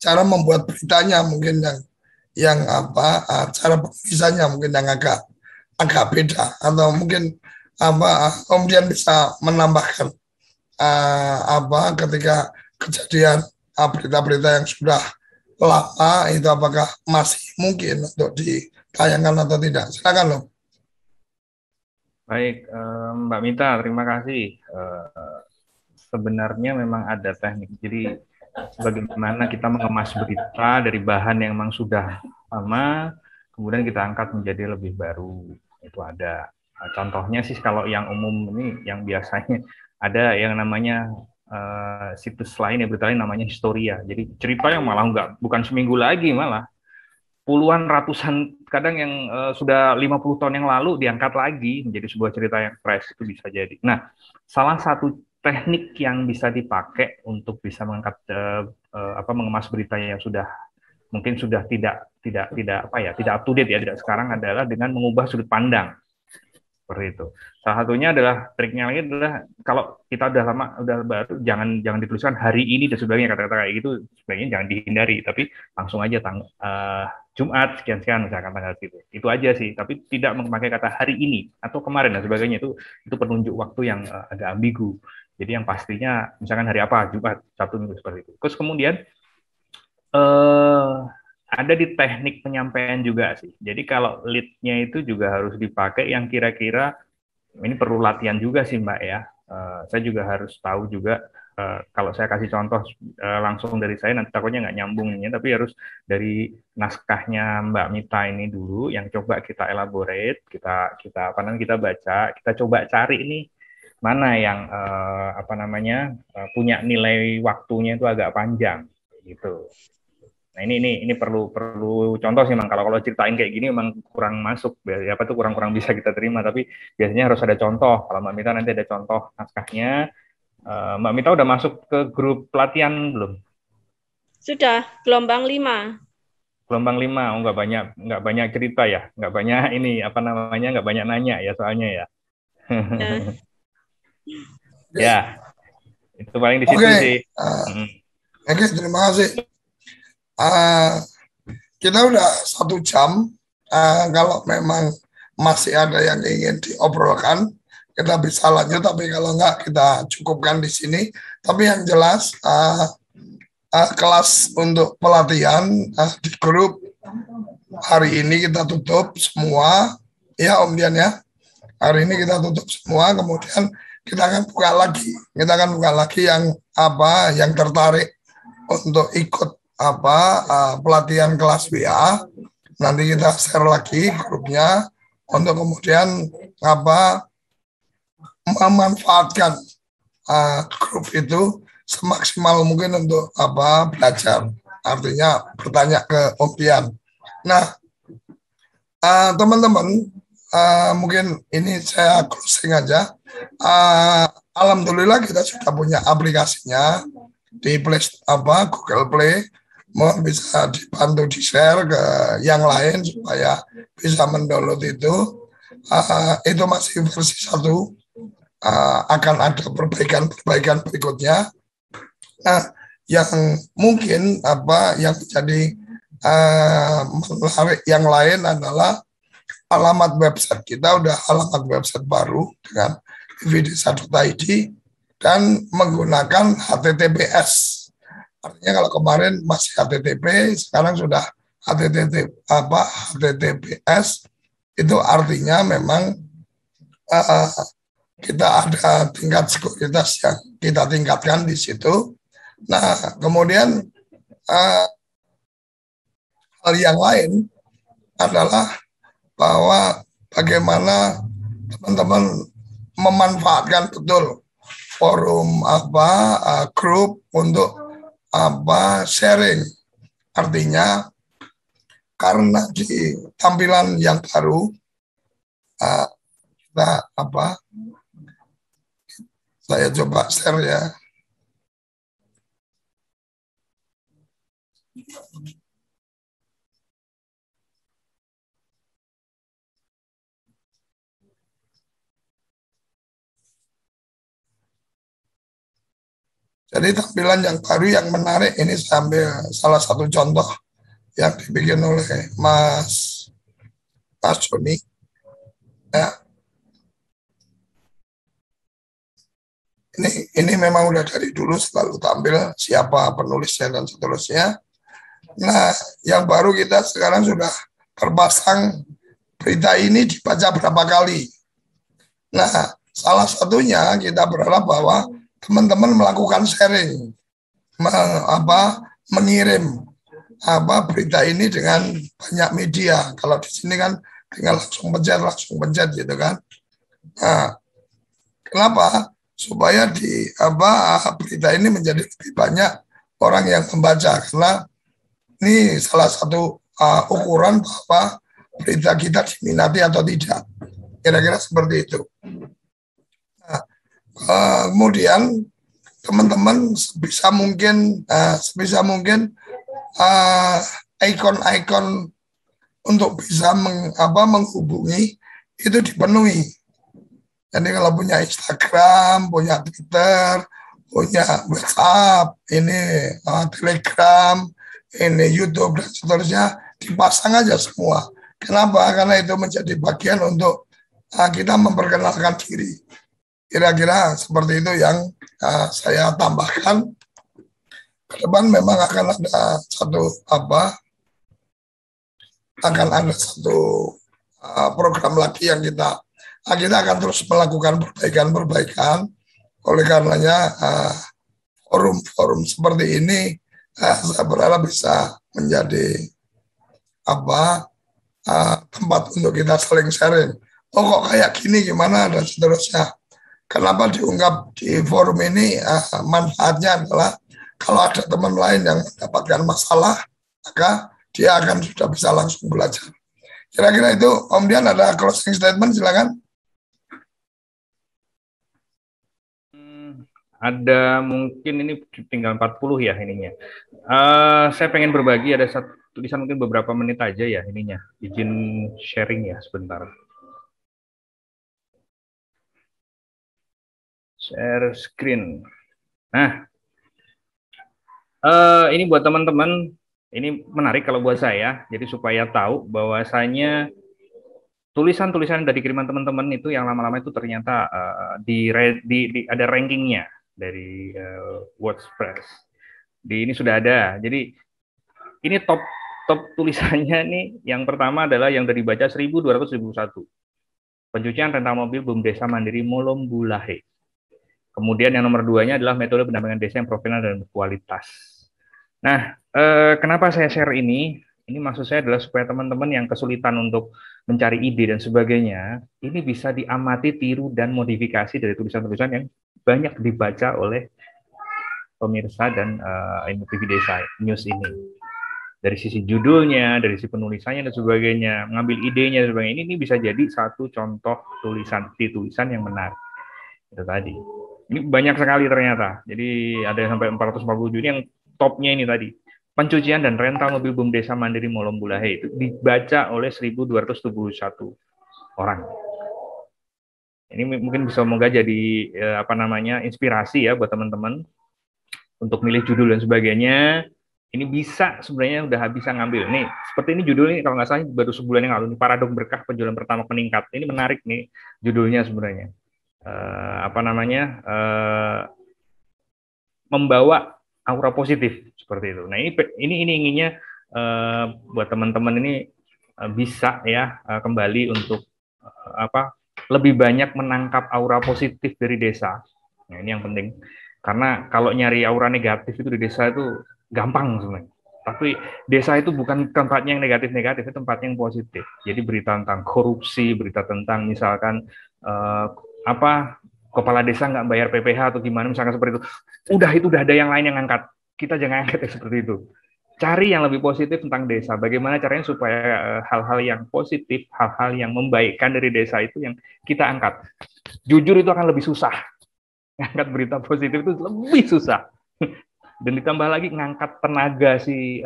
cara membuat beritanya mungkin yang cara penulisannya mungkin yang agak beda, atau mungkin kemudian bisa menambahkan ketika kejadian berita-berita yang sudah lama itu apakah masih mungkin untuk ditayangkan atau tidak. Silakan loh. Baik, Mbak Mita, terima kasih. Sebenarnya memang ada teknik. Jadi bagaimana kita mengemas berita dari bahan yang memang sudah lama, kemudian kita angkat menjadi lebih baru. Itu ada. Contohnya sih kalau yang umum ini, yang biasanya ada yang namanya situs lain ya, berita lain namanya Historia. Jadi cerita yang malah bukan seminggu lagi, malah puluhan ratusan, kadang yang sudah 50 tahun yang lalu diangkat lagi menjadi sebuah cerita yang fresh, itu bisa jadi. Nah, salah satu teknik yang bisa dipakai untuk bisa mengangkat mengemas berita yang mungkin sudah tidak up to date ya, tidak sekarang, adalah dengan mengubah sudut pandang. Seperti itu. Salah satunya adalah, triknya lagi adalah kalau kita udah baru, jangan dituliskan hari ini dan sebagainya, kata-kata kayak gitu sebenarnya jangan dihindari, tapi langsung aja Jumat sekian misalkan tanggal itu. Itu aja sih, tapi tidak memakai kata hari ini atau kemarin dan sebagainya, itu penunjuk waktu yang agak ambigu. Jadi yang pastinya misalkan hari apa, Jumat, Sabtu, Minggu, seperti itu. Terus kemudian ada di teknik penyampaian juga sih. Jadi kalau lead-nya itu juga harus dipakai yang kira-kira, ini perlu latihan juga sih Mbak ya. Saya juga harus tahu juga, kalau saya kasih contoh langsung dari saya, nanti takutnya nggak nyambung ini, tapi harus dari naskahnya Mbak Mita ini dulu, yang coba kita elaborate, kita baca, kita coba cari ini mana yang punya nilai waktunya itu agak panjang gitu. Nah ini perlu contoh sih, memang kalau ceritain kayak gini memang kurang masuk, kurang bisa kita terima, tapi biasanya harus ada contoh. Kalau Mbak Mita nanti ada contoh naskahnya. Mbak Mita udah masuk ke grup pelatihan belum? Sudah, gelombang 5. Gelombang 5, nggak banyak cerita ya, nggak banyak nggak banyak nanya ya soalnya ya. Ya, itu paling di situ sih. Oke, terima kasih. Kita udah 1 jam. Kalau memang masih ada yang ingin diobrolkan, kita bisa lanjut. Tapi kalau enggak, kita cukupkan di sini. Tapi yang jelas, kelas untuk pelatihan di grup hari ini kita tutup semua, ya Om Dian ya. Hari ini kita tutup semua, kemudian kita akan buka lagi. Kita akan buka lagi yang tertarik untuk ikut pelatihan kelas WA. Nanti kita share lagi grupnya untuk kemudian memanfaatkan grup itu semaksimal mungkin untuk belajar. Artinya bertanya ke Om Dian. Nah, teman-teman, mungkin ini saya closing aja. Alhamdulillah kita sudah punya aplikasinya di Google Play. Mohon bisa dibantu di-share ke yang lain supaya bisa mendownload itu. Itu masih versi 1. Akan ada perbaikan berikutnya. Nah, yang mungkin yang menjadi menarik yang lain adalah alamat website kita. Udah alamat website baru dengan tvdesa.id dan menggunakan HTTPS. Artinya kalau kemarin masih HTTP, sekarang sudah HTTPS. Itu artinya memang kita ada tingkat sekuritas yang kita tingkatkan di situ. Nah, kemudian hal yang lain adalah bahwa bagaimana teman-teman memanfaatkan betul forum grup untuk sharing. Artinya karena di tampilan yang baru kita saya coba share ya. Jadi tampilan yang baru yang menarik ini saya ambil salah satu contoh yang dibikin oleh Mas Joni. Ya. Ini memang udah dari dulu selalu tampil siapa penulisnya dan seterusnya. Nah, yang baru kita sekarang sudah terpasang berita ini dibaca berapa kali. Nah, salah satunya kita berharap bahwa teman-teman melakukan sharing, mengirim berita ini dengan banyak media. Kalau di sini kan tinggal langsung pencet gitu kan. Nah, kenapa? Supaya di berita ini menjadi lebih banyak orang yang membaca, karena ini salah satu ukuran bahwa berita kita diminati atau tidak. Kira-kira seperti itu. Nah, kemudian teman-teman sebisa mungkin ikon-ikon untuk bisa menghubungi itu dipenuhi. Jadi kalau punya Instagram, punya Twitter, punya WhatsApp, ini Telegram, ini YouTube dan seterusnya dipasang aja semua. Kenapa? Karena itu menjadi bagian untuk kita memperkenalkan diri. Kira-kira seperti itu yang saya tambahkan. Ke depan memang akan ada satu program lagi yang kita akan terus melakukan perbaikan. Oleh karenanya forum-forum seperti ini saya berharap bisa menjadi tempat untuk kita saling sharing. Oh kok kayak gini gimana dan seterusnya. Kenapa diungkap di forum ini? Manfaatnya adalah kalau ada teman lain yang mendapatkan masalah, maka dia akan sudah bisa langsung belajar. Kira-kira itu, Om Dian ada closing statement, silakan. Ada mungkin ini tinggal 40 ya ininya. Saya pengen berbagi, ada satu tulisan mungkin beberapa menit aja ya ininya. Izin sharing ya sebentar. Share screen. Nah, ini buat teman-teman, ini menarik kalau buat saya, jadi supaya tahu bahwasanya tulisan-tulisan dari kiriman teman-teman itu yang lama-lama itu ternyata ada rankingnya dari WordPress. ini sudah ada. Jadi ini top tulisannya nih. Yang pertama adalah yang dari baca 1221. Pencucian renta mobil BUM Desa Mandiri Molombulahe. Kemudian yang nomor 2-nya adalah metode pendampingan desa yang profesional dan berkualitas. Nah, kenapa saya share ini? Ini maksud saya adalah supaya teman-teman yang kesulitan untuk mencari ide dan sebagainya, ini bisa diamati, tiru, dan modifikasi dari tulisan-tulisan yang banyak dibaca oleh pemirsa dan TV Desa News ini. Dari sisi judulnya, dari sisi penulisannya dan sebagainya, mengambil idenya dan sebagainya, ini bisa jadi satu contoh tulisan yang menarik. Itu tadi. Ini banyak sekali ternyata. Jadi ada yang sampai 447. Ini yang topnya ini tadi. Pencucian dan rental mobil BUM Desa Mandiri Molombulahe itu dibaca oleh 1271 orang. Ini mungkin bisa semoga jadi inspirasi ya buat teman-teman untuk milih judul dan sebagainya. Ini bisa sebenarnya udah bisa ngambil. Nih, seperti ini judulnya kalau nggak salah baru sebulan yang lalu nih, Paradok Berkah Penjualan Pertama Meningkat. Ini menarik nih judulnya sebenarnya. Membawa aura positif seperti itu. Nah, ini inginnya buat teman-teman ini bisa ya kembali untuk lebih banyak menangkap aura positif dari desa. Nah, ini yang penting. Karena kalau nyari aura negatif itu di desa itu gampang sebenarnya. Tapi desa itu bukan tempatnya yang negatif-negatif, itu tempatnya yang positif. Jadi berita tentang korupsi, berita tentang misalkan kepala desa nggak bayar PPh atau gimana misalkan seperti itu. Itu udah ada yang lain yang angkat. Kita jangan angkat seperti itu. Cari yang lebih positif tentang desa. Bagaimana caranya supaya hal-hal yang positif, hal-hal yang membaikkan dari desa itu yang kita angkat. Jujur itu akan lebih susah. Ngangkat berita positif itu lebih susah. Dan ditambah lagi ngangkat tenaga si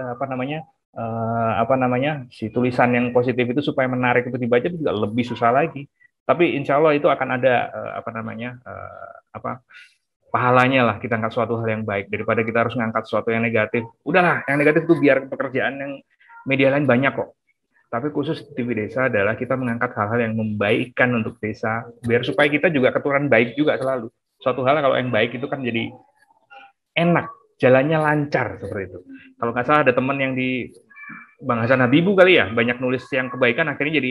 tulisan yang positif itu supaya menarik untuk dibaca itu juga lebih susah lagi. Tapi insya Allah itu akan ada pahalanya lah kita angkat suatu hal yang baik daripada kita harus ngangkat sesuatu yang negatif. Udahlah, yang negatif itu biar pekerjaan yang media lain banyak kok. Tapi khusus TV Desa adalah kita mengangkat hal-hal yang membaikkan untuk desa, biar supaya kita juga keturunan baik juga selalu. Suatu hal kalau yang baik itu kan jadi enak, jalannya lancar seperti itu. Kalau nggak salah ada teman yang di Bang Hasan Habibu kali ya, banyak nulis yang kebaikan, akhirnya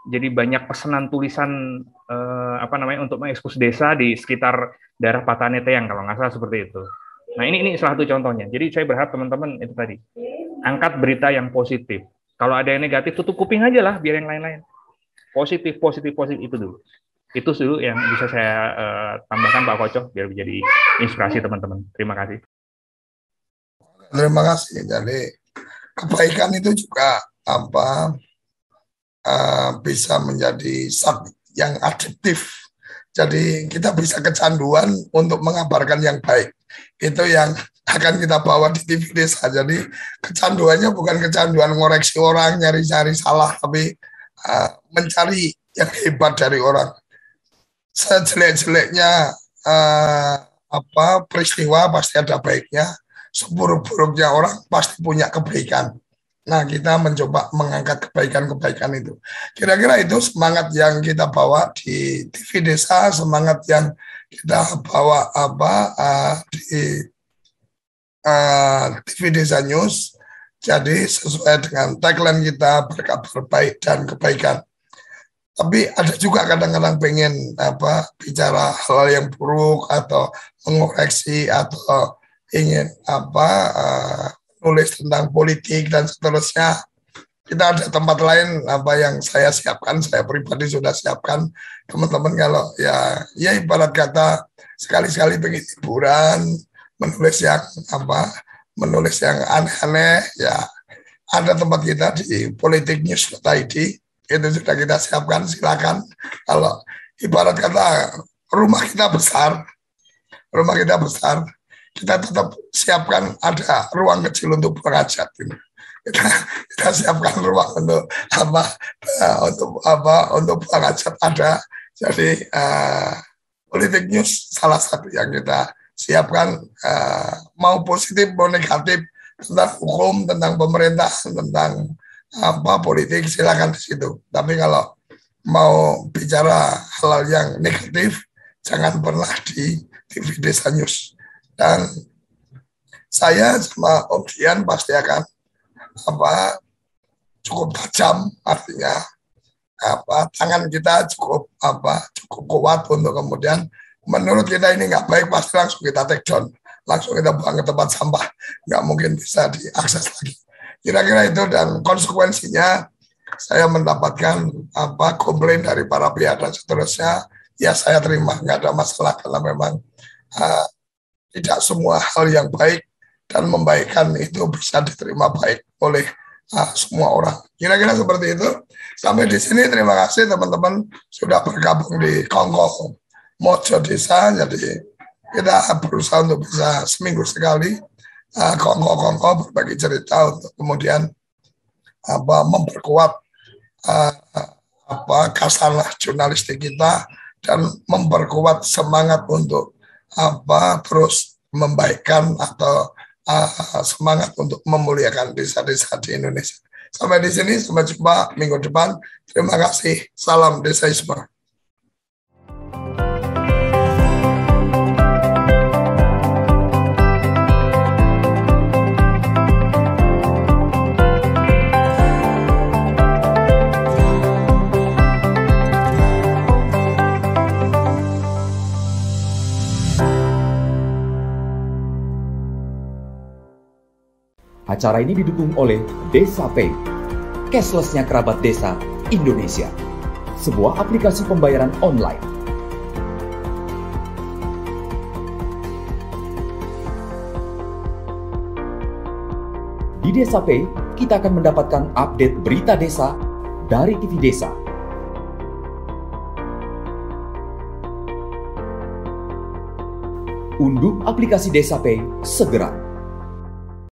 jadi banyak pesanan tulisan untuk mengekspos desa di sekitar daerah Patane Teang kalau nggak salah seperti itu. Nah ini salah satu contohnya. Jadi saya berharap teman-teman itu tadi angkat berita yang positif. Kalau ada yang negatif tutup kuping aja lah biar yang lain-lain. Positif itu dulu. Itu dulu yang bisa saya tambahkan Pak Koco biar menjadi inspirasi teman-teman. Terima kasih. Terima kasih. Jadi kebaikan itu juga bisa menjadi satu yang adiktif. Jadi kita bisa kecanduan untuk mengabarkan yang baik. Itu yang akan kita bawa di TV Desa. Jadi kecanduannya bukan kecanduan ngoreksi orang, nyari-nyari salah, tapi mencari yang hebat dari orang. Sejelek-jeleknya peristiwa pasti ada baiknya. Seburuk-buruknya orang pasti punya kebaikan. Nah, kita mencoba mengangkat kebaikan-kebaikan itu. Kira-kira itu semangat yang kita bawa di TV Desa, semangat yang kita bawa di TV Desa News. Jadi sesuai dengan tagline kita, berkabar baik dan kebaikan. Tapi ada juga kadang-kadang pengen bicara hal yang buruk atau mengoreksi atau ingin nulis tentang politik dan seterusnya. Kita ada tempat lain yang saya siapkan, saya pribadi sudah siapkan. Teman-teman kalau ya ibarat kata sekali-sekali pengen hiburan, menulis yang aneh-aneh, ya ada tempat kita di politiknews.id, itu sudah kita siapkan. Silakan. Kalau ibarat kata rumah kita besar, kita tetap siapkan ada ruang kecil untuk berhajat. Kita siapkan ruang untuk berhajat ada. Jadi politik news salah satu yang kita siapkan, mau positif mau negatif, tentang hukum, tentang pemerintah, tentang politik, silakan di situ. Tapi kalau mau bicara hal yang negatif, jangan pernah di TV Desa News. Dan saya sama Om Dian pasti akan cukup tajam, artinya tangan kita cukup kuat untuk kemudian menurut kita ini nggak baik, pasti langsung kita take down, langsung kita buang ke tempat sampah, nggak mungkin bisa diakses lagi. Kira-kira itu, dan konsekuensinya saya mendapatkan komplain dari para pihak dan seterusnya, ya saya terima, nggak ada masalah, karena memang tidak semua hal yang baik dan membaikkan itu bisa diterima baik oleh semua orang. Kira-kira seperti itu. Sampai di sini terima kasih teman-teman sudah bergabung di Kongko Mojo Desa. Jadi kita berusaha untuk bisa seminggu sekali Kongko berbagi cerita untuk kemudian memperkuat kasanah jurnalistik kita dan memperkuat semangat untuk terus membaikkan atau semangat untuk memuliakan desa-desa di Indonesia. Sampai di sini, sampai jumpa minggu depan. Terima kasih. Salam Desaisme. Acara ini didukung oleh Desa Pay, cashless-nya kerabat desa Indonesia, sebuah aplikasi pembayaran online. Di Desa Pay, kita akan mendapatkan update berita desa dari TV Desa. Unduh aplikasi Desa Pay segera.